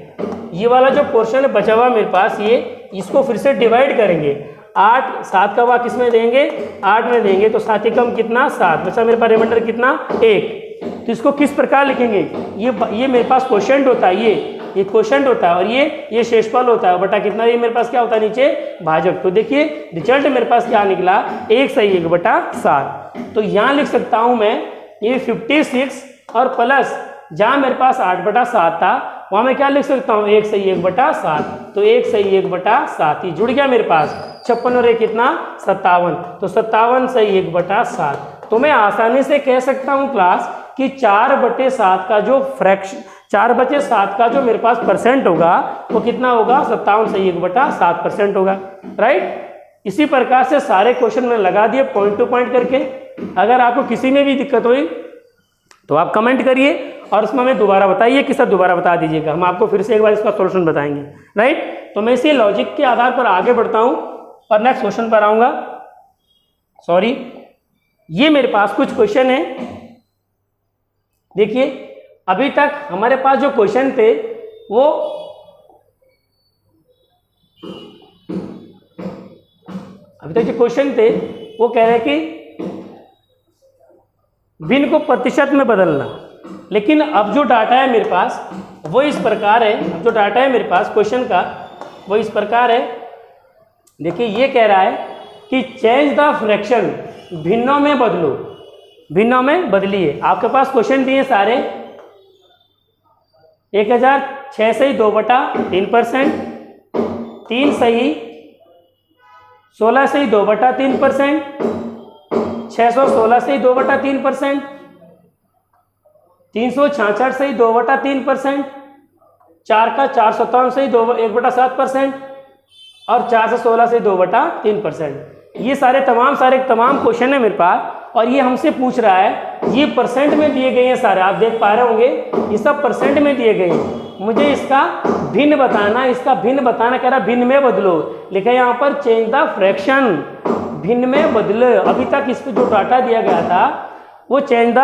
ये वाला जो पोर्शन है बचा हुआ मेरे पास, ये इसको फिर से डिवाइड करेंगे। 8 7 का भाग किसमें देंगे 8 में देंगे, तो 7 एकम कितना 7, बचा मेरे पास रिमाइंडर कितना 1। तो इसको किस प्रकार लिखेंगे, ये मेरे पास क्वोशिएंट होता है, ये क्वोशिएंट होता है, और ये शेषफल होता है, बटा कितना ये मेरे पास क्या होता है नीचे भाजक। तो देखिए रिजल्ट मेरे पास क्या निकला 1 सही 1/7। तो यहाँ लिख सकता हूँ मैं ये 56 और प्लस जहाँ मेरे पास 8/7 था वहाँ मैं क्या लिख सकता हूँ 1 सही 1/7। तो 1 सही 1/7 ही जुड़ गया मेरे पास, 56 और 1 कितना 57, तो 57 सही 1/7। तो मैं आसानी से कह सकता हूँ क्लास कि 4/7 का जो फ्रैक्शन 4/7 का जो मेरे पास परसेंट होगा वो कितना होगा 57 सही 1/7% होगा, राइट। इसी प्रकार से सारे क्वेश्चन मैंने लगा दिए पॉइंट टू पॉइंट करके। अगर आपको किसी में भी दिक्कत हुई तो आप कमेंट करिए और उसमें हमें दोबारा बताइए कि सर दोबारा बता दीजिएगा, हम आपको फिर से एक बार इसका सॉल्यूशन बताएंगे, राइट। तो मैं इसी लॉजिक के आधार पर आगे बढ़ता हूँ और नेक्स्ट क्वेश्चन पर आऊँगा। सॉरी, ये मेरे पास कुछ क्वेश्चन है। देखिए अभी तक हमारे पास जो क्वेश्चन थे वो कह रहे हैं कि भिन्न को प्रतिशत में बदलना, लेकिन अब जो डाटा है मेरे पास वो इस प्रकार है, अब जो डाटा है मेरे पास क्वेश्चन का वो इस प्रकार है। देखिए ये कह रहा है कि चेंज द फ्रैक्शन, भिन्नों में बदलो, भिन्नों में बदलिए। आपके पास क्वेश्चन दिए सारे 1006 सही 2/3%, 3 सही 16 सही 2/3%, 616 सही 2/3%, 366 सही 2/3%, 4 का 457 सही 1/7% और 4 से 16 से 2/3%। ये सारे तमाम क्वेश्चन है मेरे पास और ये हमसे पूछ रहा है, ये परसेंट में दिए गए हैं सारे, आप देख पा रहे होंगे ये सब परसेंट में दिए गए हैं। मुझे इसका भिन्न बताना कह रहा भिन्न में बदलो, लिखा है यहाँ पर चेंज द फ्रैक्शन, भिन्न में बदलो। अभी तक इस पर जो डाटा दिया गया था वो चेंज द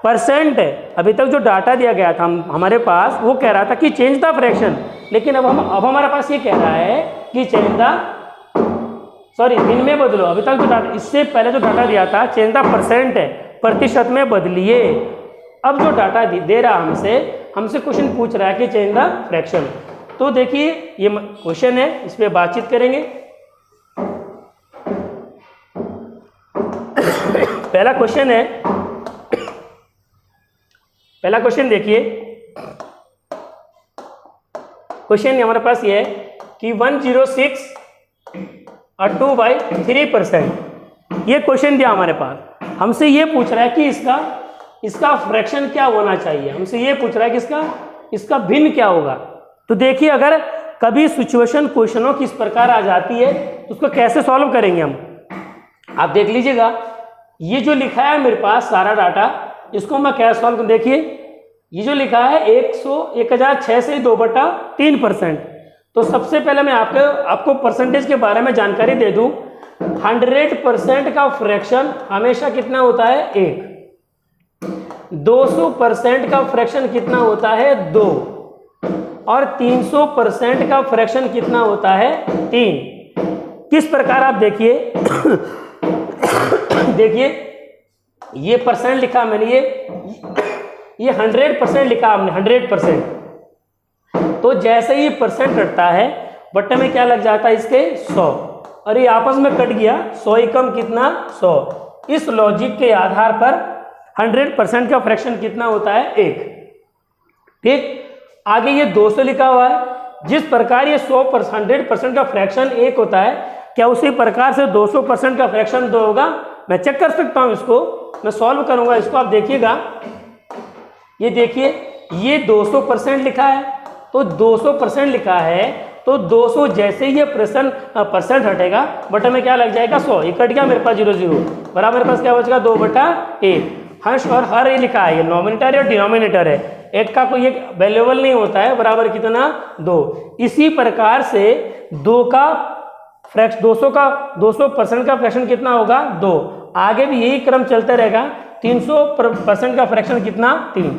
परसेंट है। अभी तक जो डाटा दिया गया था हमारे पास वो कह रहा था कि चेंज द फ्रैक्शन, लेकिन अब हमारे पास ये कह रहा है कि चेंज द दिन में बदलो। अभी तक जो डाटा, इससे पहले जो डाटा दिया था चेंज द परसेंट है, प्रतिशत में बदलिए। अब जो डाटा दे रहा हमसे क्वेश्चन पूछ रहा है कि चेंज द फ्रैक्शन। तो देखिए ये क्वेश्चन है, इस पर बातचीत करेंगे। पहला क्वेश्चन देखिए। क्वेश्चन हमारे पास ये है कि 106 और 2/3%, ये क्वेश्चन दिया हमारे पास। हमसे ये पूछ रहा है कि इसका फ्रैक्शन क्या होना चाहिए। हमसे ये पूछ रहा है कि इसका भिन्न क्या होगा। तो देखिए, अगर कभी सिचुएशन क्वेश्चनों की इस प्रकार आ जाती है तो उसको कैसे सॉल्व करेंगे हम, आप देख लीजिएगा। ये जो लिखा है मेरे पास सारा डाटा, इसको मैं कैसे सॉल्व, देखिए ये जो लिखा है 1006 से 2/3%। तो सबसे पहले मैं आपको परसेंटेज के बारे में जानकारी दे दूं। 100% का फ्रैक्शन हमेशा कितना होता है, 1। 200% का फ्रैक्शन कितना होता है, 2। और 300% का फ्रैक्शन कितना होता है, 3। किस प्रकार आप देखिए देखिए ये परसेंट लिखा मैंने, ये 100% लिखा हमने, 100%। तो जैसे ही परसेंट कटता है बट्टे में क्या लग जाता है इसके, 100। और ये आपस में कट गया, 100 ही कम कितना, 100। इस लॉजिक के आधार पर 100% का फ्रैक्शन कितना होता है, 1। ठीक, आगे ये 200 लिखा हुआ है। जिस प्रकार ये 100% का फ्रैक्शन 1 होता है, क्या उसी प्रकार से 200% का फ्रैक्शन 2 होगा। मैं चेक कर सकता हूं, इसको मैं सॉल्व करूंगा। इसको आप देखिएगा, ये देखिए ये 200% लिखा है। तो 200% लिखा है तो 200 जैसे ही ये परसेंट हटेगा बटे में क्या लग जाएगा, 100। ये कट गया मेरे पास 0 0, बराबर मेरे पास क्या बचेगा, 2/1। हंस और हर ये लिखा है, ये नॉमिनेटर या डिनोमिनेटर है, एक का कोई एक वैल्यूएबल नहीं होता है, बराबर कितना, 2। इसी प्रकार से 200% का फ्रैक्शन कितना होगा, 2। आगे भी यही क्रम चलता रहेगा। 300% का फ्रैक्शन कितना, 3।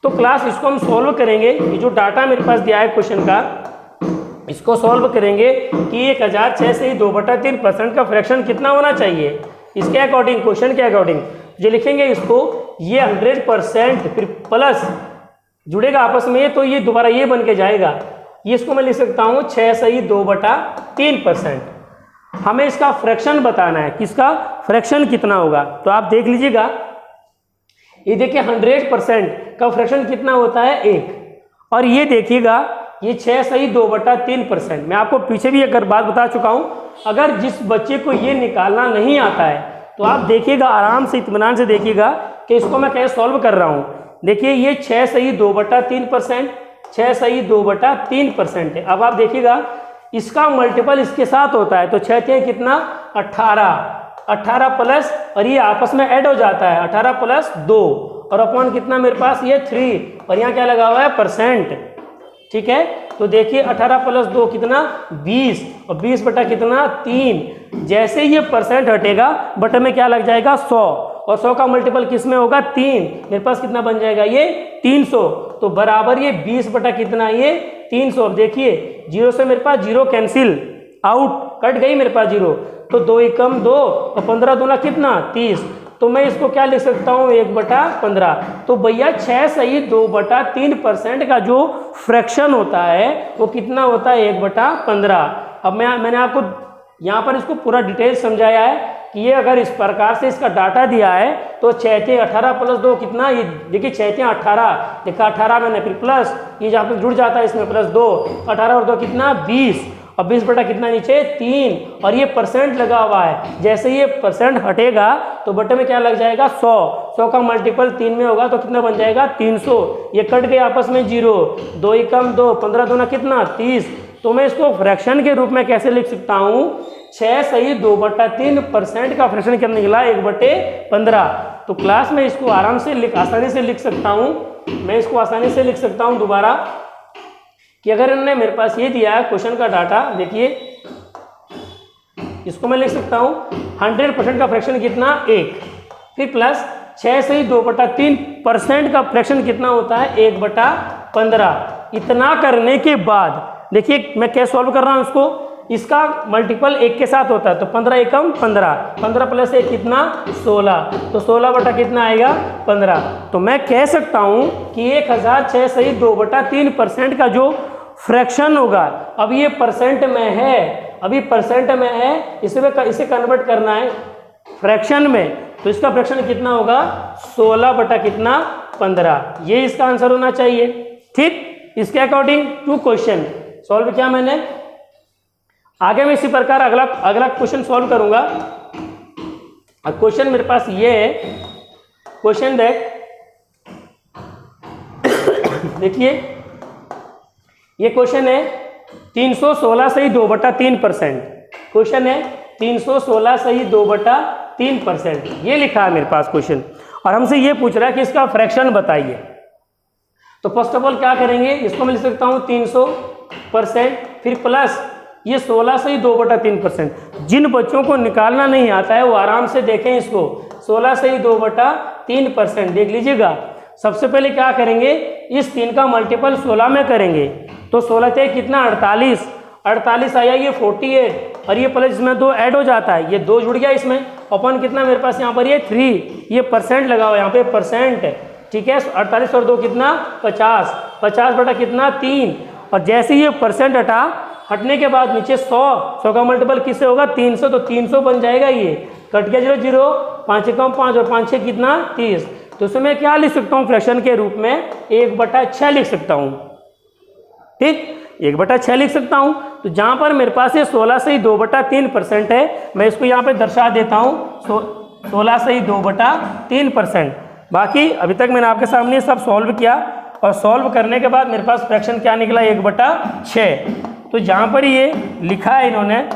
तो क्लास इसको हम सॉल्व करेंगे। ये जो डाटा मेरे पास दिया है क्वेश्चन का, इसको सॉल्व करेंगे कि 1006 से 2/3% का फ्रैक्शन कितना होना चाहिए। इसके अकॉर्डिंग, क्वेश्चन के अकॉर्डिंग जो लिखेंगे इसको, ये 100% फिर प्लस जुड़ेगा आपस में, तो ये दोबारा ये बन के जाएगा। ये इसको मैं लिख सकता हूँ 6 सही 2/3%। हमें इसका फ्रैक्शन बताना है, किसका फ्रैक्शन कितना होगा। तो आप देख लीजिएगा, ये देखिए 100% का फ्रैक्शन कितना होता है, 1। और ये देखिएगा ये 6 सही 2/3%। मैं आपको पीछे भी एक बात बता चुका हूँ, अगर जिस बच्चे को ये निकालना नहीं आता है तो आप देखिएगा, आराम से इत्मीनान से देखिएगा कि इसको मैं कैसे सॉल्व कर रहा हूँ। देखिए ये 6 सही 2/3%, 6 सही 2/3% है। अब आप देखिएगा इसका मल्टीपल इसके साथ होता है, तो 6 थे कितना, 18 प्लस, और ये आपस में ऐड हो जाता है, 18 प्लस 2, और अपॉन कितना मेरे पास, ये 3, और यहाँ क्या लगा हुआ है, परसेंट। ठीक है, तो देखिए 18 प्लस 2 कितना, 20, और 20 बटा कितना, 3। जैसे ये परसेंट हटेगा बटे में क्या लग जाएगा, 100, और 100 का मल्टीपल किस में होगा, 3। मेरे पास कितना बन जाएगा, ये 300। तो बराबर ये 20 बटा कितना, ये 300। अब देखिए 0 से मेरे पास 0 कैंसिल आउट, कट गई मेरे पास 0, तो 2 ही कम 2, और 15 दूना कितना, 30। तो मैं इसको क्या लिख सकता हूँ, 1/15। तो भैया 6 सही 2/3% का जो फ्रैक्शन होता है वो कितना होता है, 1/15। अब मैंने आपको यहाँ पर इसको पूरा डिटेल समझाया है कि ये अगर इस प्रकार से इसका डाटा दिया है तो 6 थे 18 प्लस 2 कितना, ये देखिए 6 थे 18, देखा 18 मैंने, फिर प्लस ये जहाँ पे जुड़ जाता है इसमें प्लस 2, 18 और 2 कितना, 20, और 20 बटा कितना नीचे, 3, और ये परसेंट लगा हुआ है। जैसे ये परसेंट हटेगा तो बटे में क्या लग जाएगा, 100 का मल्टीपल 3 में होगा तो कितना बन जाएगा, 300। ये कट गए आपस में 0, 2 ही कम 2, 15 दूना कितना, 30। तो मैं इसको फ्रैक्शन के रूप में कैसे लिख सकता हूँ, 6 सही 2/3% का फ्रैक्शन कितना निकला, 1/15। तो क्लास में इसको आराम से आसानी से लिख सकता हूँ। मैं इसको आसानी से लिख सकता हूँ दोबारा कि अगर इन्होंने मेरे पास ये दिया है क्वेश्चन का डाटा, देखिए इसको मैं लिख सकता हूँ 100% का फ्रैक्शन कितना, 1, फिर प्लस 6 सही 2/3% का फ्रैक्शन कितना होता है 1/15। इतना करने के बाद देखिए मैं क्या सॉल्व कर रहा हूँ इसको, इसका मल्टीपल 1 के साथ होता है तो 15 एकम 15, 15 प्लस 1 कितना 16, तो 16 बटा कितना आएगा 15। तो मैं कह सकता हूँ कि 1006 सही 2/3% का जो फ्रैक्शन होगा, अब ये परसेंट में है, अभी परसेंट में है, इसे कन्वर्ट करना है फ्रैक्शन में, तो इसका फ्रैक्शन कितना होगा 16 बटा कितना 15। ये इसका आंसर होना चाहिए। ठीक, इसके अकॉर्डिंग टू क्वेश्चन सॉल्व किया मैंने। आगे मैं इसी प्रकार अगला क्वेश्चन सॉल्व करूंगा। क्वेश्चन मेरे पास ये है, क्वेश्चन देखिए ये क्वेश्चन है 316 सही 2/3%। क्वेश्चन है 316 सही 2/3%, ये लिखा है मेरे पास क्वेश्चन, और हमसे ये पूछ रहा है कि इसका फ्रैक्शन बताइए। तो फर्स्ट ऑफ ऑल क्या करेंगे, इसको मैं लिख सकता हूँ 300%, फिर प्लस ये 16 सही 2/3%। जिन बच्चों को निकालना नहीं आता है वो आराम से देखें इसको, 16 सही 2/3% देख लीजिएगा। सबसे पहले क्या करेंगे, इस 3 का मल्टीपल 16 में करेंगे, तो 16 थे कितना 48, 48 आया ये 48, और ये प्लस इसमें 2 ऐड हो जाता है, ये 2 जुड़ गया इसमें, अपन कितना मेरे पास यहाँ पर ये 3, ये परसेंट लगा हुआ यहाँ पे परसेंट, ठीक है। 48 और 2 कितना 50, 50 बटा कितना 3, और जैसे ये परसेंट हटने के बाद नीचे 100 का मल्टीपल किससे होगा 300, तो 300 बन जाएगा, ये कट गया 0 0, 5 एकम 5 और 5 6 कितना 30। तो उसमें मैं क्या लिख सकता हूँ फ्रैक्शन के रूप में 1/6 लिख सकता हूँ। ठीक, 1/6 लिख सकता हूँ। तो जहाँ पर मेरे पास ये 16 सही 2/3% है, मैं इसको यहाँ पे दर्शा देता हूँ 16 सही 2/3%। बाकी अभी तक मैंने आपके सामने सब सॉल्व किया, और सॉल्व करने के बाद मेरे पास फ्रैक्शन क्या निकला 1/6। तो जहाँ पर ये लिखा है इन्होंने,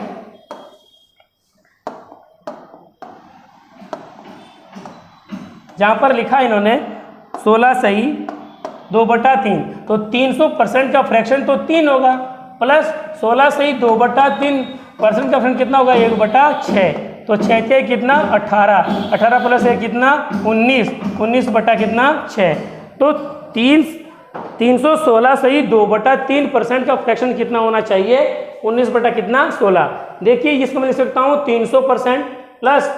जहाँ पर लिखा है इन्होंने 16 सही 2/3, तो 300% का फ्रैक्शन तो 3 होगा, प्लस 16 सही 2/3% का फ्रैक्शन कितना होगा 1/6, तो 6 के कितना 18, 18 प्लस 1 कितना 19, 19 बटा कितना 6, तो 316 सही 2/3% का फ्रैक्शन कितना होना चाहिए 19 बटा कितना 16। देखिए इसको मैं लिख सकता हूँ 300% प्लस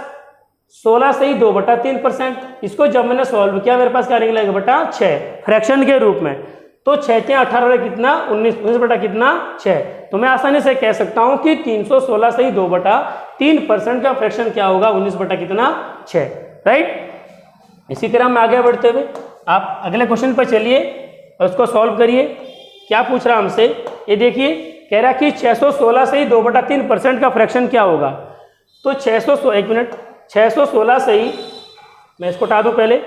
16 सही 2/3%। इसको जब मैंने सॉल्व किया मेरे पास क्या निकला 1/6 फ्रैक्शन के रूप में, तो 6 के 18 कितना 19, 19 बटा कितना 6। तो मैं आसानी से कह सकता हूँ कि 316 सही 2/3% का फ्रैक्शन क्या होगा 19 बटा कितना 6, राइट। इसी तरह मैं आगे बढ़ते हुए आप अगले क्वेश्चन पर चलिए और उसको सॉल्व करिए। क्या पूछ रहा हमसे, ये देखिए कह रहा कि 616 सही 2/3% का फ्रैक्शन क्या होगा। तो 616 सही, मैं इसको हटा दूँ पहले,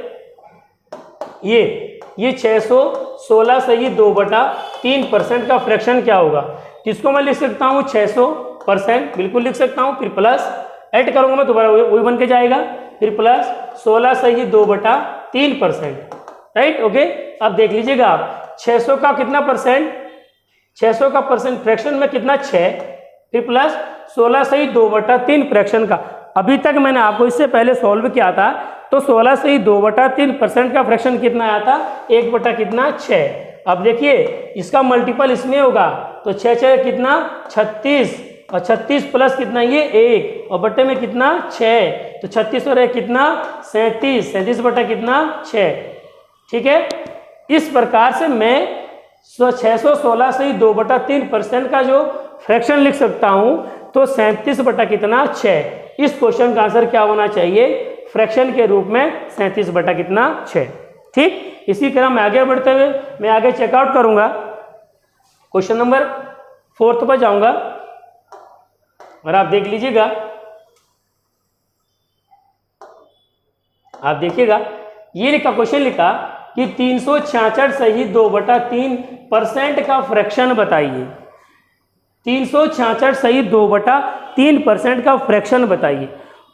ये 616 सही 2/3% का फ्रैक्शन क्या होगा। जिसको मैं लिख सकता हूँ 600%, बिल्कुल लिख सकता हूँ, फिर प्लस ऐड करूँगा मैं दोबारा वही बन के जाएगा, फिर प्लस 16 सही 2/3%, राइट। ओके, अब देख लीजिएगा आप 600 का कितना परसेंट, 600 का परसेंट फ्रैक्शन में कितना 6, फिर प्लस 16 सही 2/3 फ्रैक्शन का। अभी तक मैंने आपको इससे पहले सॉल्व किया था, तो 16 सही 2/3% का फ्रैक्शन कितना आया था 1 बटा कितना 6। अब देखिए इसका मल्टीपल इसमें होगा, तो 6 6 कितना 36, और 36 प्लस कितना ये 1, और बट्टे में कितना 6, तो 36 और 1 कितना 37, 37 बटा कितना 6, ठीक है। इस प्रकार से मैं 616 सही 2/3% का जो फ्रैक्शन लिख सकता हूं, तो 37 बटा कितना 6। इस क्वेश्चन का आंसर क्या होना चाहिए फ्रैक्शन के रूप में 37 बटा कितना 6, ठीक। इसी तरह मैं आगे बढ़ते हुए मैं आगे चेकआउट करूंगा, क्वेश्चन नंबर 4 पर जाऊंगा, और आप देख लीजिएगा, आप देखिएगा ये लिखा क्वेश्चन लिखा कि 366 सही 2/3% का फ्रैक्शन बताइए। 366 सही 2/3% का फ्रैक्शन बताइए।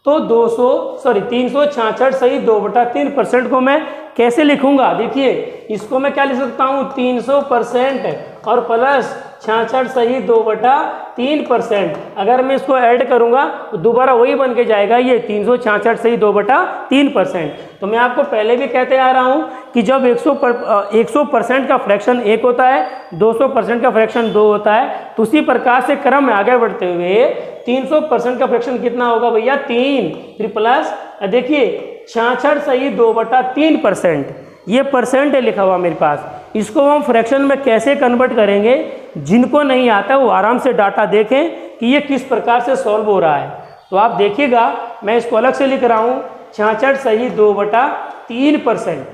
तो 366 सही 2/3% को मैं कैसे लिखूंगा, देखिए इसको मैं क्या लिख सकता हूँ 300% और प्लस 66 सही 2/3%। अगर मैं इसको ऐड करूंगा तो दोबारा वही बन के जाएगा, ये 366 सही 2/3%। तो मैं आपको पहले भी कहते आ रहा हूं कि जब 100% का फ्रैक्शन 1 होता है, 200% का फ्रैक्शन 2 होता है, तो उसी प्रकार से क्रम में आगे बढ़ते हुए 300% का फ्रैक्शन कितना होगा भैया 3, फिर प्लस देखिए 66 सही 2/3%। ये परसेंट है लिखा हुआ मेरे पास, इसको हम फ्रैक्शन में कैसे कन्वर्ट करेंगे, जिनको नहीं आता वो आराम से डाटा देखें कि ये किस प्रकार से सॉल्व हो रहा है। तो आप देखिएगा, मैं इसको अलग से लिख रहा हूँ 66 सही 2/3%,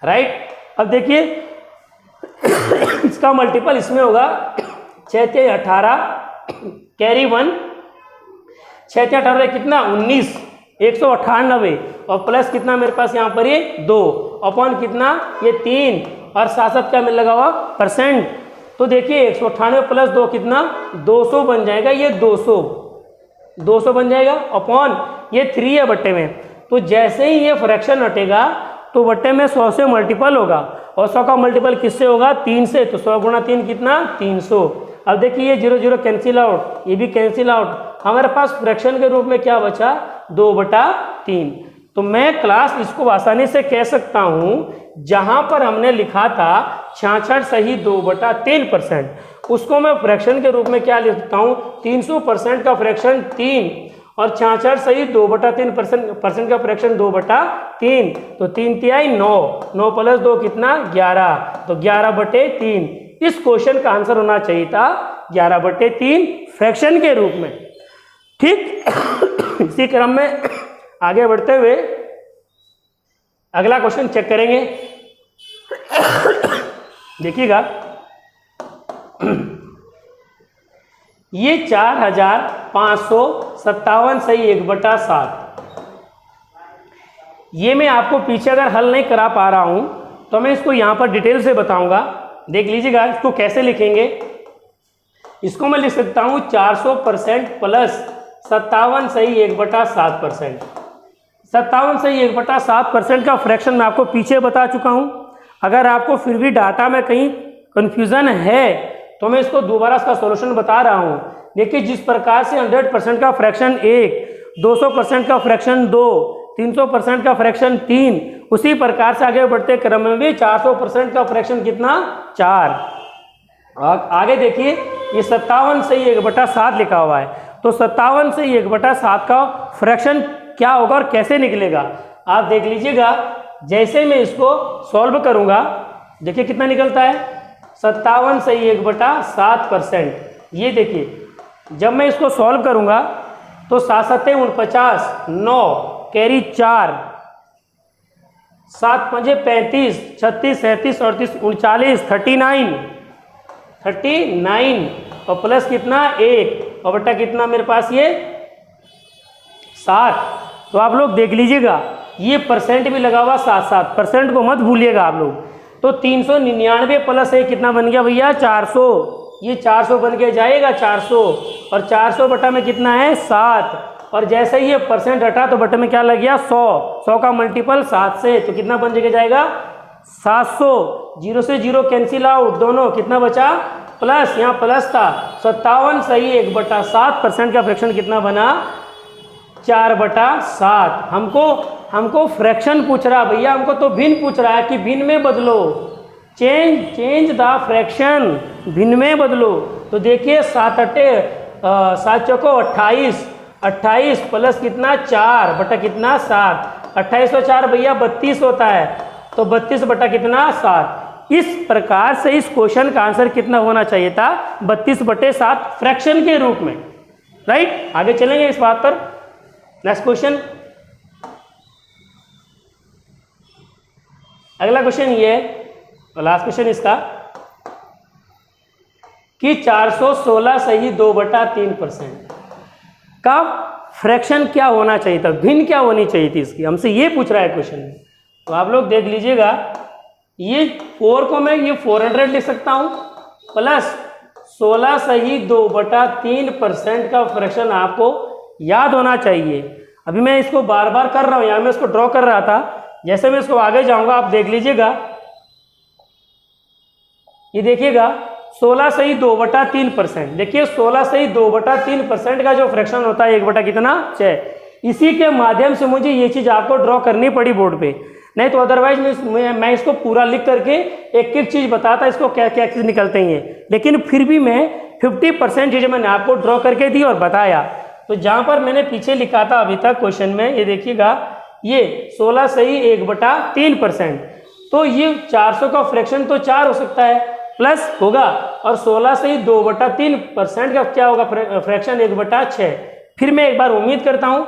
राइट। अब देखिए इसका मल्टीपल इसमें होगा 6 18 कैरी 1, 6 18 कितना 19, 198 और प्लस कितना मेरे पास यहाँ पर ये 2 अपॉन कितना ये 3 और साथ साथ क्या मिल लगा हुआ परसेंट। तो देखिए 198 प्लस 2 कितना 200 बन जाएगा, ये 200 बन जाएगा अपॉन ये 3 है बट्टे में। तो जैसे ही ये फ्रैक्शन हटेगा तो बट्टे में 100 से मल्टीपल होगा और 100 का मल्टीपल किससे होगा 3 से, तो 100 गुणा 3 कितना 300। अब देखिए ये 0 0 कैंसिल आउट, ये भी कैंसिल आउट, हमारे पास फ्रैक्शन के रूप में क्या बचा 2/3। तो मैं क्लास इसको आसानी से कह सकता हूं, जहां पर हमने लिखा था 66 सही 2/3%, उसको मैं फ्रैक्शन के रूप में क्या लिखता हूं 300% का फ्रैक्शन 3 और 66 सही 2/3% का फ्रैक्शन 2/3। तो 3 तिहाई 9, 9 प्लस 2 कितना 11, तो 11/3। इस क्वेश्चन का आंसर होना चाहिए था 11/3 फ्रैक्शन के रूप में, ठीक। इसी क्रम में आगे बढ़ते हुए अगला क्वेश्चन चेक करेंगे। देखिएगा ये 4557 सही 1/7। ये मैं आपको पीछे अगर हल नहीं करा पा रहा हूं तो मैं इसको यहां पर डिटेल से बताऊंगा, देख लीजिएगा इसको कैसे लिखेंगे। इसको मैं लिख सकता हूं 400% प्लस 57 सही 1/7%। 57 सही 1/7% का फ्रैक्शन मैं आपको पीछे बता चुका हूं। अगर आपको फिर भी डाटा में कहीं कंफ्यूजन है तो मैं इसको दोबारा इसका सॉल्यूशन बता रहा हूं। देखिए जिस प्रकार से 100% का फ्रैक्शन 1, 200% का फ्रैक्शन 2, 300% का फ्रैक्शन 3, उसी प्रकार से आगे बढ़ते क्रम में भी 400% का फ्रैक्शन कितना 4। आगे देखिए ये 57 सही 1/7 लिखा हुआ है, तो 57 से 1/7 का फ्रैक्शन क्या होगा और कैसे निकलेगा आप देख लीजिएगा। जैसे मैं इसको सॉल्व करूंगा देखिए कितना निकलता है 57 से 1/7%। ये देखिए जब मैं इसको सॉल्व करूंगा तो 7 7 49, 9 कैरी 4, 7 5 35, 36 37 38 39, 39 और प्लस कितना 1 और बटा कितना मेरे पास ये 7। तो आप लोग देख लीजिएगा ये परसेंट भी लगा हुआ 7 परसेंट को मत भूलिएगा आप लोग। तो 399 प्लस 1 कितना बन गया भैया 400, ये 400 बन के जाएगा 400 और 400 बटा में कितना है 7 और जैसे ही ये परसेंट हटा तो बटे में क्या लग गया 100, 100 का मल्टीपल 7 से, तो कितना बन के जाएगा 700। 0 से 0 कैंसिल आउट, दोनों कितना बचा प्लस, यहाँ प्लस था 57 सही 1/7% का फ्रैक्शन कितना बना 4/7। हमको फ्रैक्शन पूछ रहा भैया, हमको तो भिन्न पूछ रहा है कि भिन्न में बदलो, चेंज द फ्रैक्शन, भिन्न में बदलो। तो देखिए 7 चौको 28, 28 प्लस कितना 4 बटा कितना 7, 28 और 4 भैया 32 होता है, तो 32 बटा कितना 7। इस प्रकार से इस क्वेश्चन का आंसर कितना होना चाहिए था 32/7 फ्रैक्शन के रूप में, राइट। आगे चलेंगे इस बात पर। नेक्स्ट क्वेश्चन, अगला क्वेश्चन ये है और लास्ट क्वेश्चन इसका कि 416 सही 2/3% का फ्रैक्शन क्या होना चाहिए था, भिन्न क्या होनी चाहिए थी इसकी, हमसे ये पूछ रहा है क्वेश्चन में। तो आप लोग देख लीजिएगा ये 4 को मैं ये 400 लिख सकता हूँ प्लस 16 सही 2/3% का फ्रैक्शन आपको याद होना चाहिए। अभी मैं इसको बार बार कर रहा हूँ, यहाँ मैं इसको ड्रॉ कर रहा था, जैसे मैं इसको आगे जाऊंगा आप देख लीजिएगा। ये देखिएगा 16 सही 2/3%। देखिए 16 सही 2/3% का जो फ्रैक्शन होता है 1/6, इसी के माध्यम से मुझे ये चीज़ आपको ड्रॉ करनी पड़ी बोर्ड पे, नहीं तो अदरवाइज मैं इसको पूरा लिख करके एक एक चीज़ बताता इसको क्या क्या चीज़ निकलते हैं, लेकिन फिर भी मैं 50% चीज़ें मैंने आपको ड्रॉ करके दी और बताया। तो जहाँ पर मैंने पीछे लिखा था अभी तक क्वेश्चन में, ये देखिएगा, ये 16 सही 1/3%, तो ये 400 का फ्रैक्शन तो 4 हो सकता है प्लस होगा, और 16 सही 2/3% का क्या होगा फ्रैक्शन 1/6। फिर मैं एक बार उम्मीद करता हूँ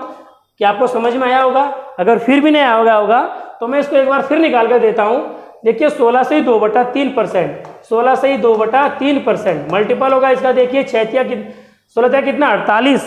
कि आपको समझ में आया होगा। अगर फिर भी नहीं आया होगा तो मैं इसको एक बार फिर निकाल कर देता हूँ। देखिए 16 सही 2/3%, 16 सही 2/3% मल्टीपल होगा इसका। देखिए 16 कितना 48,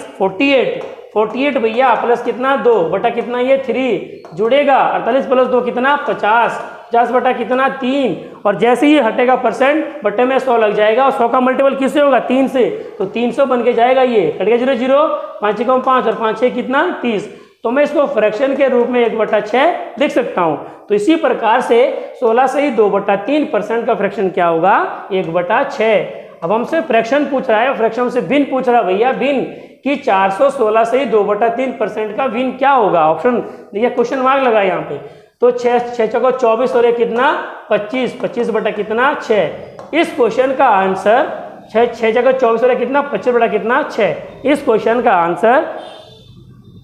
48 भैया, प्लस कितना 2 बटा कितना ये 3 जुड़ेगा, 48 प्लस 2 कितना 50, 50 बटा कितना 3, और जैसे ही हटेगा परसेंट बटे में 100 लग जाएगा, और 100 का मल्टीपल किससे होगा 3 से, तो 300 बन के जाएगा। ये कट गया 0 0, 5 एकम 5 और 5 6 कितना 30, तो मैं इसको फ्रैक्शन के रूप में 1/6 लिख सकता हूँ। तो इसी प्रकार से 16 सही 2/3% का फ्रैक्शन क्या होगा 1/6। अब हमसे फ्रैक्शन पूछ रहा है, फ्रैक्शन से भिन्न पूछ रहा है भैया, भिन्न कि 416 सही 2/3% का भिन्न क्या होगा। ऑप्शन देखिए क्वेश्चन मार्क लगा यहाँ पे, तो 6 चौको 24 और कितना 25, 25 बटा कितना 6। इस क्वेश्चन का आंसर 6 जगह 24 और कितना 25 बटा कितना 6। इस क्वेश्चन का आंसर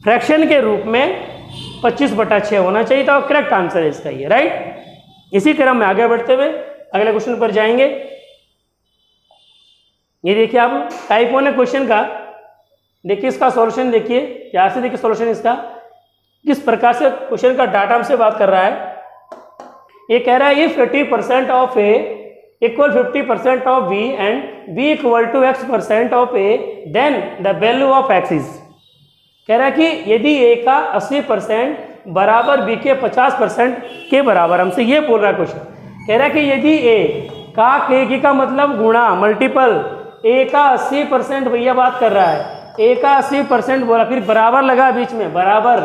फ्रैक्शन के रूप में 25/6 होना चाहिए था, और करेक्ट आंसर है इसका ये, राइट। इसी क्रम में आगे बढ़ते हुए अगले क्वेश्चन पर जाएंगे। ये देखिए आप टाइप 1 है क्वेश्चन का, देखिए इसका सॉल्यूशन देखिए, यहाँ से देखिए सॉल्यूशन इसका किस प्रकार से क्वेश्चन का डाटा हमसे बात कर रहा है। ये कह रहा है if 80% of A equal 50% of B and B equal to x% of A, then the value of x is. कह रहा है कि यदि ए का 80% बराबर बी के 50% के बराबर, हमसे ये बोल रहा है क्वेश्चन। कह रहा है कि यदि ए का मतलब गुणा मल्टीपल, ए का 80% भैया बात कर रहा है, ए का 80% बोला, फिर बराबर लगा बीच में बराबर।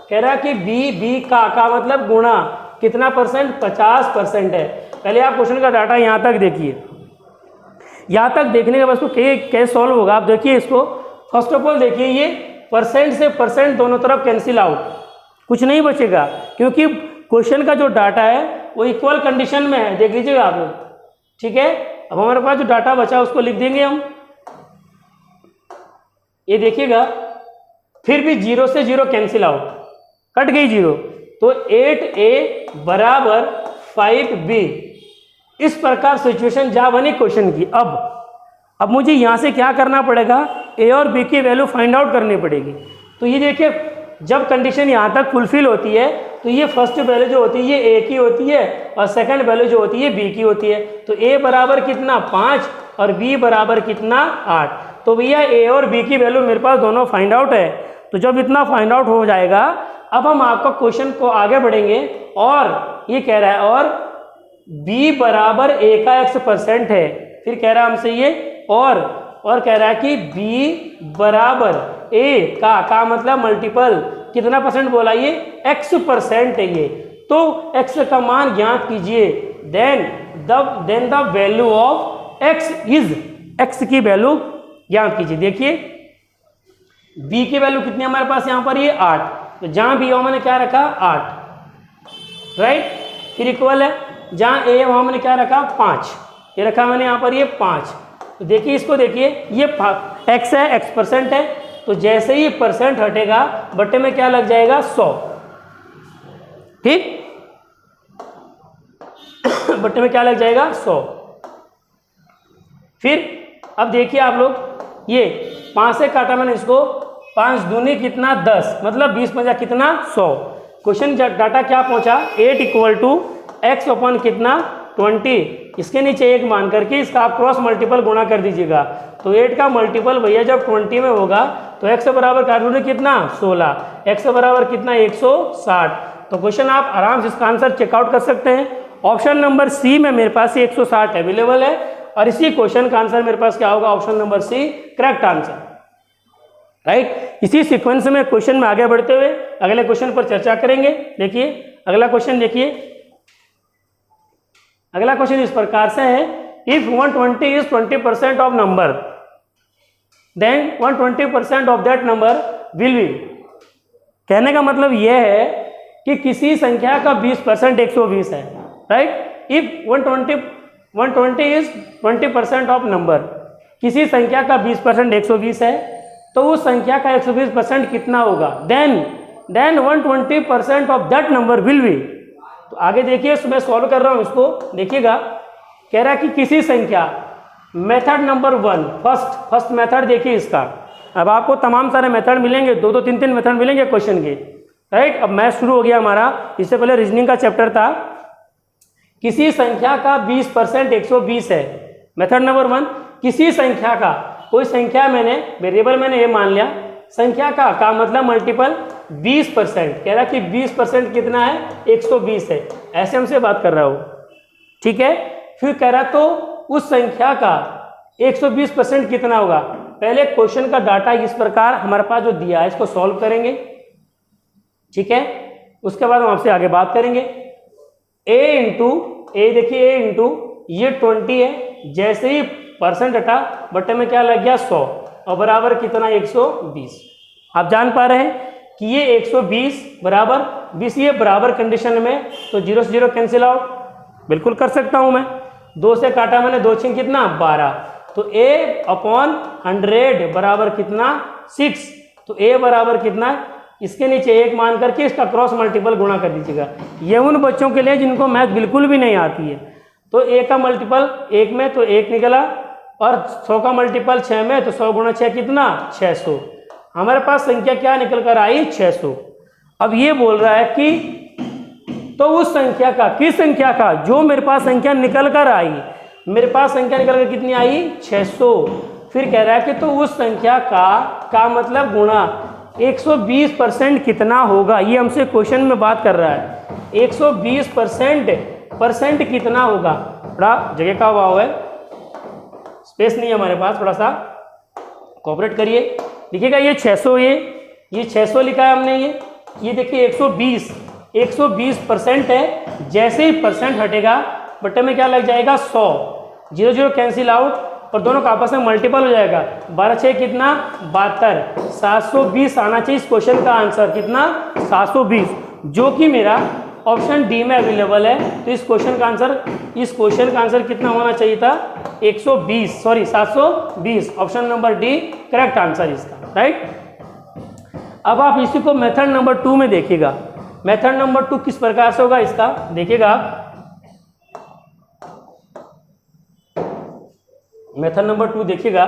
कह रहा है कि बी का मतलब गुणा कितना परसेंट 50% है। पहले आप क्वेश्चन का डाटा यहाँ तक देखिए, यहाँ तक देखने के बाद उसको कैसे सॉल्व होगा आप देखिए इसको। फर्स्ट ऑफ ऑल देखिए ये परसेंट से परसेंट दोनों तरफ कैंसिल आउट, कुछ नहीं बचेगा, क्योंकि क्वेश्चन का जो डाटा है वो इक्वल कंडीशन में है। देख लीजिएगा आप लोग, ठीक है। अब हमारे पास जो डाटा बचा उसको लिख देंगे हम। ये देखिएगा फिर भी 0 से 0 कैंसिल आउट, कट गई 0, तो 8a बराबर 5b। इस प्रकार सिचुएशन जा बनी क्वेश्चन की। अब मुझे यहाँ से क्या करना पड़ेगा, a और b की वैल्यू फाइंड आउट करनी पड़ेगी। तो ये देखिए जब कंडीशन यहाँ तक फुलफिल होती है तो ये फर्स्ट वैल्यू जो होती है ये a की होती है, और सेकंड वैल्यू जो होती है b की होती है। तो a बराबर कितना 5 और b बराबर कितना 8। तो भैया a और b की वैल्यू मेरे पास दोनों फाइंड आउट है। तो जब इतना फाइंड आउट हो जाएगा, अब हम आपका क्वेश्चन को आगे बढ़ेंगे, और ये कह रहा है और b बराबर a का x% है। फिर कह रहा है हमसे ये और कह रहा है कि b बराबर a का मतलब मल्टीपल कितना परसेंट बोला, ये x% है ये। तो x का मान ज्ञात कीजिए, then the value of x is, x की वैल्यू ज्ञात कीजिए। देखिए b की वैल्यू कितनी हमारे पास यहाँ पर, ये 8, तो जहाँ b मैंने क्या रखा 8, राइट। फिर इक्वल है जहाँ a वहाँ मैंने क्या रखा 5, ये रखा मैंने यहाँ पर ये 5। तो देखिए इसको देखिए, ये x है, x% है, तो जैसे ही परसेंट हटेगा बटे में क्या लग जाएगा 100, ठीक। बटे में क्या लग जाएगा 100। फिर अब देखिए आप लोग, ये 5 से काटा मैंने इसको, 5 दूनी कितना 10, मतलब 20 पंजा कितना 100। क्वेश्चन डाटा क्या पहुंचा 8 इक्वल टू x अपन कितना 20, इसके नीचे 1 मान करके इसका आप क्रॉस मल्टीपल गुणा कर दीजिएगा। तो 8 का मल्टीपल भैया जब 20 में होगा तो x बराबर काटूंगे कितना 16, x बराबर कितना 160। तो क्वेश्चन आप आराम से इसका आंसर चेकआउट कर सकते हैं। ऑप्शन नंबर सी में मेरे पास 160 अवेलेबल है, और इसी क्वेश्चन का आंसर मेरे पास क्या होगा, option number C correct answer, right. इसी सीक्वेंस में क्वेश्चन में आगे बढ़ते हुए अगले क्वेश्चन पर चर्चा करेंगे। देखिए अगला क्वेश्चन देखिए, अगला क्वेश्चन इस प्रकार से है if 120 is 20% of number, then 120% of that number will be. कहने का मतलब यह है कि किसी संख्या का 20% 120 है, right. If 120 is 20% of number, किसी संख्या का 20% 120 है, तो उस संख्या का 120% कितना होगा, then 120% of that number will be. तो आगे देखिए, मैं सॉल्व कर रहा हूं इसको, देखिएगा। कह रहा है कि किसी संख्या, मेथड नंबर 1, फर्स्ट मेथड देखिए इसका। अब आपको तमाम सारे मेथड मिलेंगे, 2-2, 3-3 मेथड मिलेंगे क्वेश्चन के, राइट। अब मैथ शुरू हो गया हमारा। इससे पहले रीजनिंग का चैप्टर था। किसी संख्या का 20% 120 है। मेथड नंबर 1, किसी संख्या का, कोई संख्या मैंने वेरिएबल मैंने ये मान लिया, संख्या का मतलब मल्टीपल 20%। कह रहा कि 20% कितना है, 120 है, ऐसे हमसे बात कर रहा हो, ठीक है। फिर कह रहा तो उस संख्या का 120% कितना होगा। पहले क्वेश्चन का डाटा इस प्रकार हमारे पास जो दिया है इसको सॉल्व करेंगे, ठीक है। उसके बाद हम आपसे आगे बात करेंगे। a देखिए, a इंटू ये 20 है, जैसे ही परसेंट हटा बटे में क्या लग गया 100 और बराबर कितना 120। आप जान पा रहे हैं कि ये 120 बराबर 20, ये बराबर कंडीशन में, तो 0 से 0 कैंसिल आउट बिल्कुल कर सकता हूं मैं। 2 से काटा मैंने, 2 6 कितना 12, तो a/100 बराबर कितना 6। तो a बराबर कितना, इसके नीचे 1 मान करके इसका क्रॉस मल्टीपल गुणा कर दीजिएगा। ये उन बच्चों के लिए जिनको मैथ बिल्कुल भी नहीं आती है। तो a का मल्टीपल 1 में तो 1 निकला, और 100 का मल्टीपल 6 में, तो 100 गुणा 6 कितना 600। हमारे पास संख्या क्या निकल कर आई 600। अब ये बोल रहा है कि तो उस संख्या का, किस संख्या का, जो मेरे पास संख्या निकल कर आई, मेरे पास संख्या निकल कर कितनी आई 600। फिर कह रहा है कि तो उस संख्या का मतलब गुणा 120% कितना होगा। ये हमसे क्वेश्चन में बात कर रहा है 120% कितना होगा। थोड़ा जगह का अभाव है, स्पेस नहीं है हमारे पास, थोड़ा सा कोऑपरेट करिए। देखिएगा ये 600, ये 600 लिखा है हमने, ये देखिए 120% है। जैसे ही परसेंट हटेगा बटे में क्या लग जाएगा 100, 0 0 कैंसिल आउट, और दोनों का आपस में मल्टीपल हो जाएगा। 12 6 कितना 72, 720 आना चाहिए इस क्वेश्चन का आंसर, कितना 720, जो कि मेरा ऑप्शन डी में अवेलेबल है। तो इस क्वेश्चन का आंसर कितना होना चाहिए था 720, option number D correct answer इसका, राइट। अब आप इसी को मेथड नंबर 2 में देखिएगा। मेथड नंबर 2 किस प्रकार से होगा इसका, देखिएगा आप। मेथड नंबर 2 देखिएगा।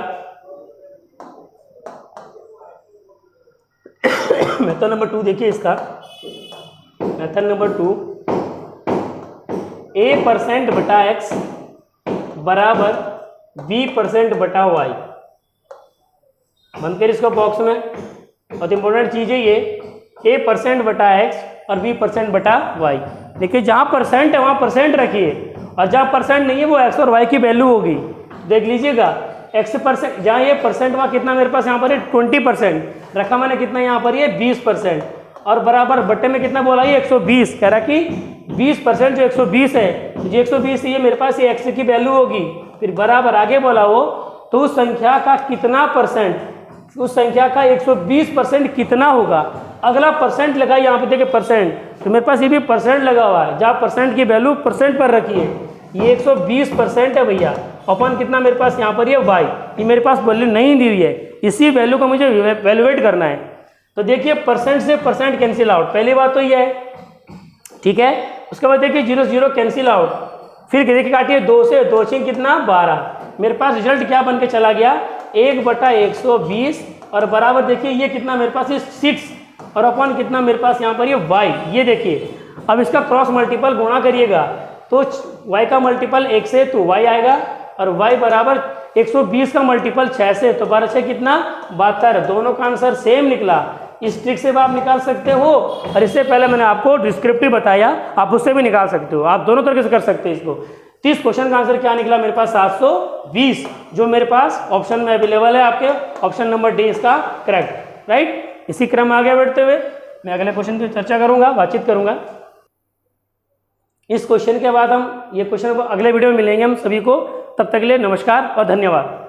मेथड नंबर 2 देखिए इसका। मेथड नंबर 2, a% बटा x बराबर b% बटा y। बंद कर इसको बॉक्स में। बहुत इंपॉर्टेंट चीज़ है ये, a% बटा x और b% बटा y। देखिए जहाँ परसेंट है वहाँ परसेंट रखिए, और जहाँ परसेंट नहीं है वो x और y की वैल्यू होगी। देख लीजिएगा x%, जहाँ ये परसेंट वहाँ कितना मेरे पास यहाँ पर है 20% रखा मैंने, कितना यहाँ पर ये 20%, और बराबर बट्टे में कितना बोला ये 120। कह रहा कि 20% जो 120 है, जो 120 ये मेरे पास ये x की वैल्यू होगी। फिर बराबर आगे बोला वो, तो उस संख्या का कितना परसेंट, उस संख्या का 120% कितना होगा। अगला परसेंट लगा, यहाँ पे देखिए परसेंट, तो मेरे पास ये भी परसेंट लगा हुआ है, जहाँ परसेंट की वैल्यू परसेंट पर रखी है। ये 120% है भैया, अपन कितना मेरे पास यहाँ पर ये y, ये मेरे पास वैल्यू नहीं दी हुई है, इसी वैल्यू को मुझे वैल्यूएट करना है। तो देखिए परसेंट से परसेंट कैंसिल आउट, पहली बात तो ये है, ठीक है। उसके बाद देखिए 0 0 कैंसिल आउट, फिर देखिए काटिए 2 से, 2 6 कितना 12, मेरे पास रिजल्ट क्या बन के चला गया 1/120, और बराबर देखिए ये कितना मेरे पास 6, और अपन कितना मेरे पास यहाँ पर ये y। ये देखिए अब इसका क्रॉस मल्टीपल गुणा करिएगा, तो y का मल्टीपल 1 से तो y आएगा, और y बराबर 120 का मल्टीपल 6 से, तो 12 6 कितना 72। दोनों का आंसर सेम निकला। इस ट्रिक से आप निकाल सकते हो, और इससे पहले मैंने आपको डिस्क्रिप्टिव बताया, आप उससे भी निकाल सकते हो, आप दोनों तरीके से कर सकते हैं इसको। तो इस क्वेश्चन का आंसर क्या निकला मेरे पास 720, जो मेरे पास ऑप्शन में अवेलेबल है आपके, ऑप्शन नंबर डी इसका करेक्ट, राइट। इसी क्रम में आगे बढ़ते हुए मैं अगले क्वेश्चन की चर्चा करूंगा, बातचीत करूंगा। इस क्वेश्चन के बाद हम ये क्वेश्चन अगले वीडियो में मिलेंगे हम सभी को। तब तक के लिए नमस्कार और धन्यवाद।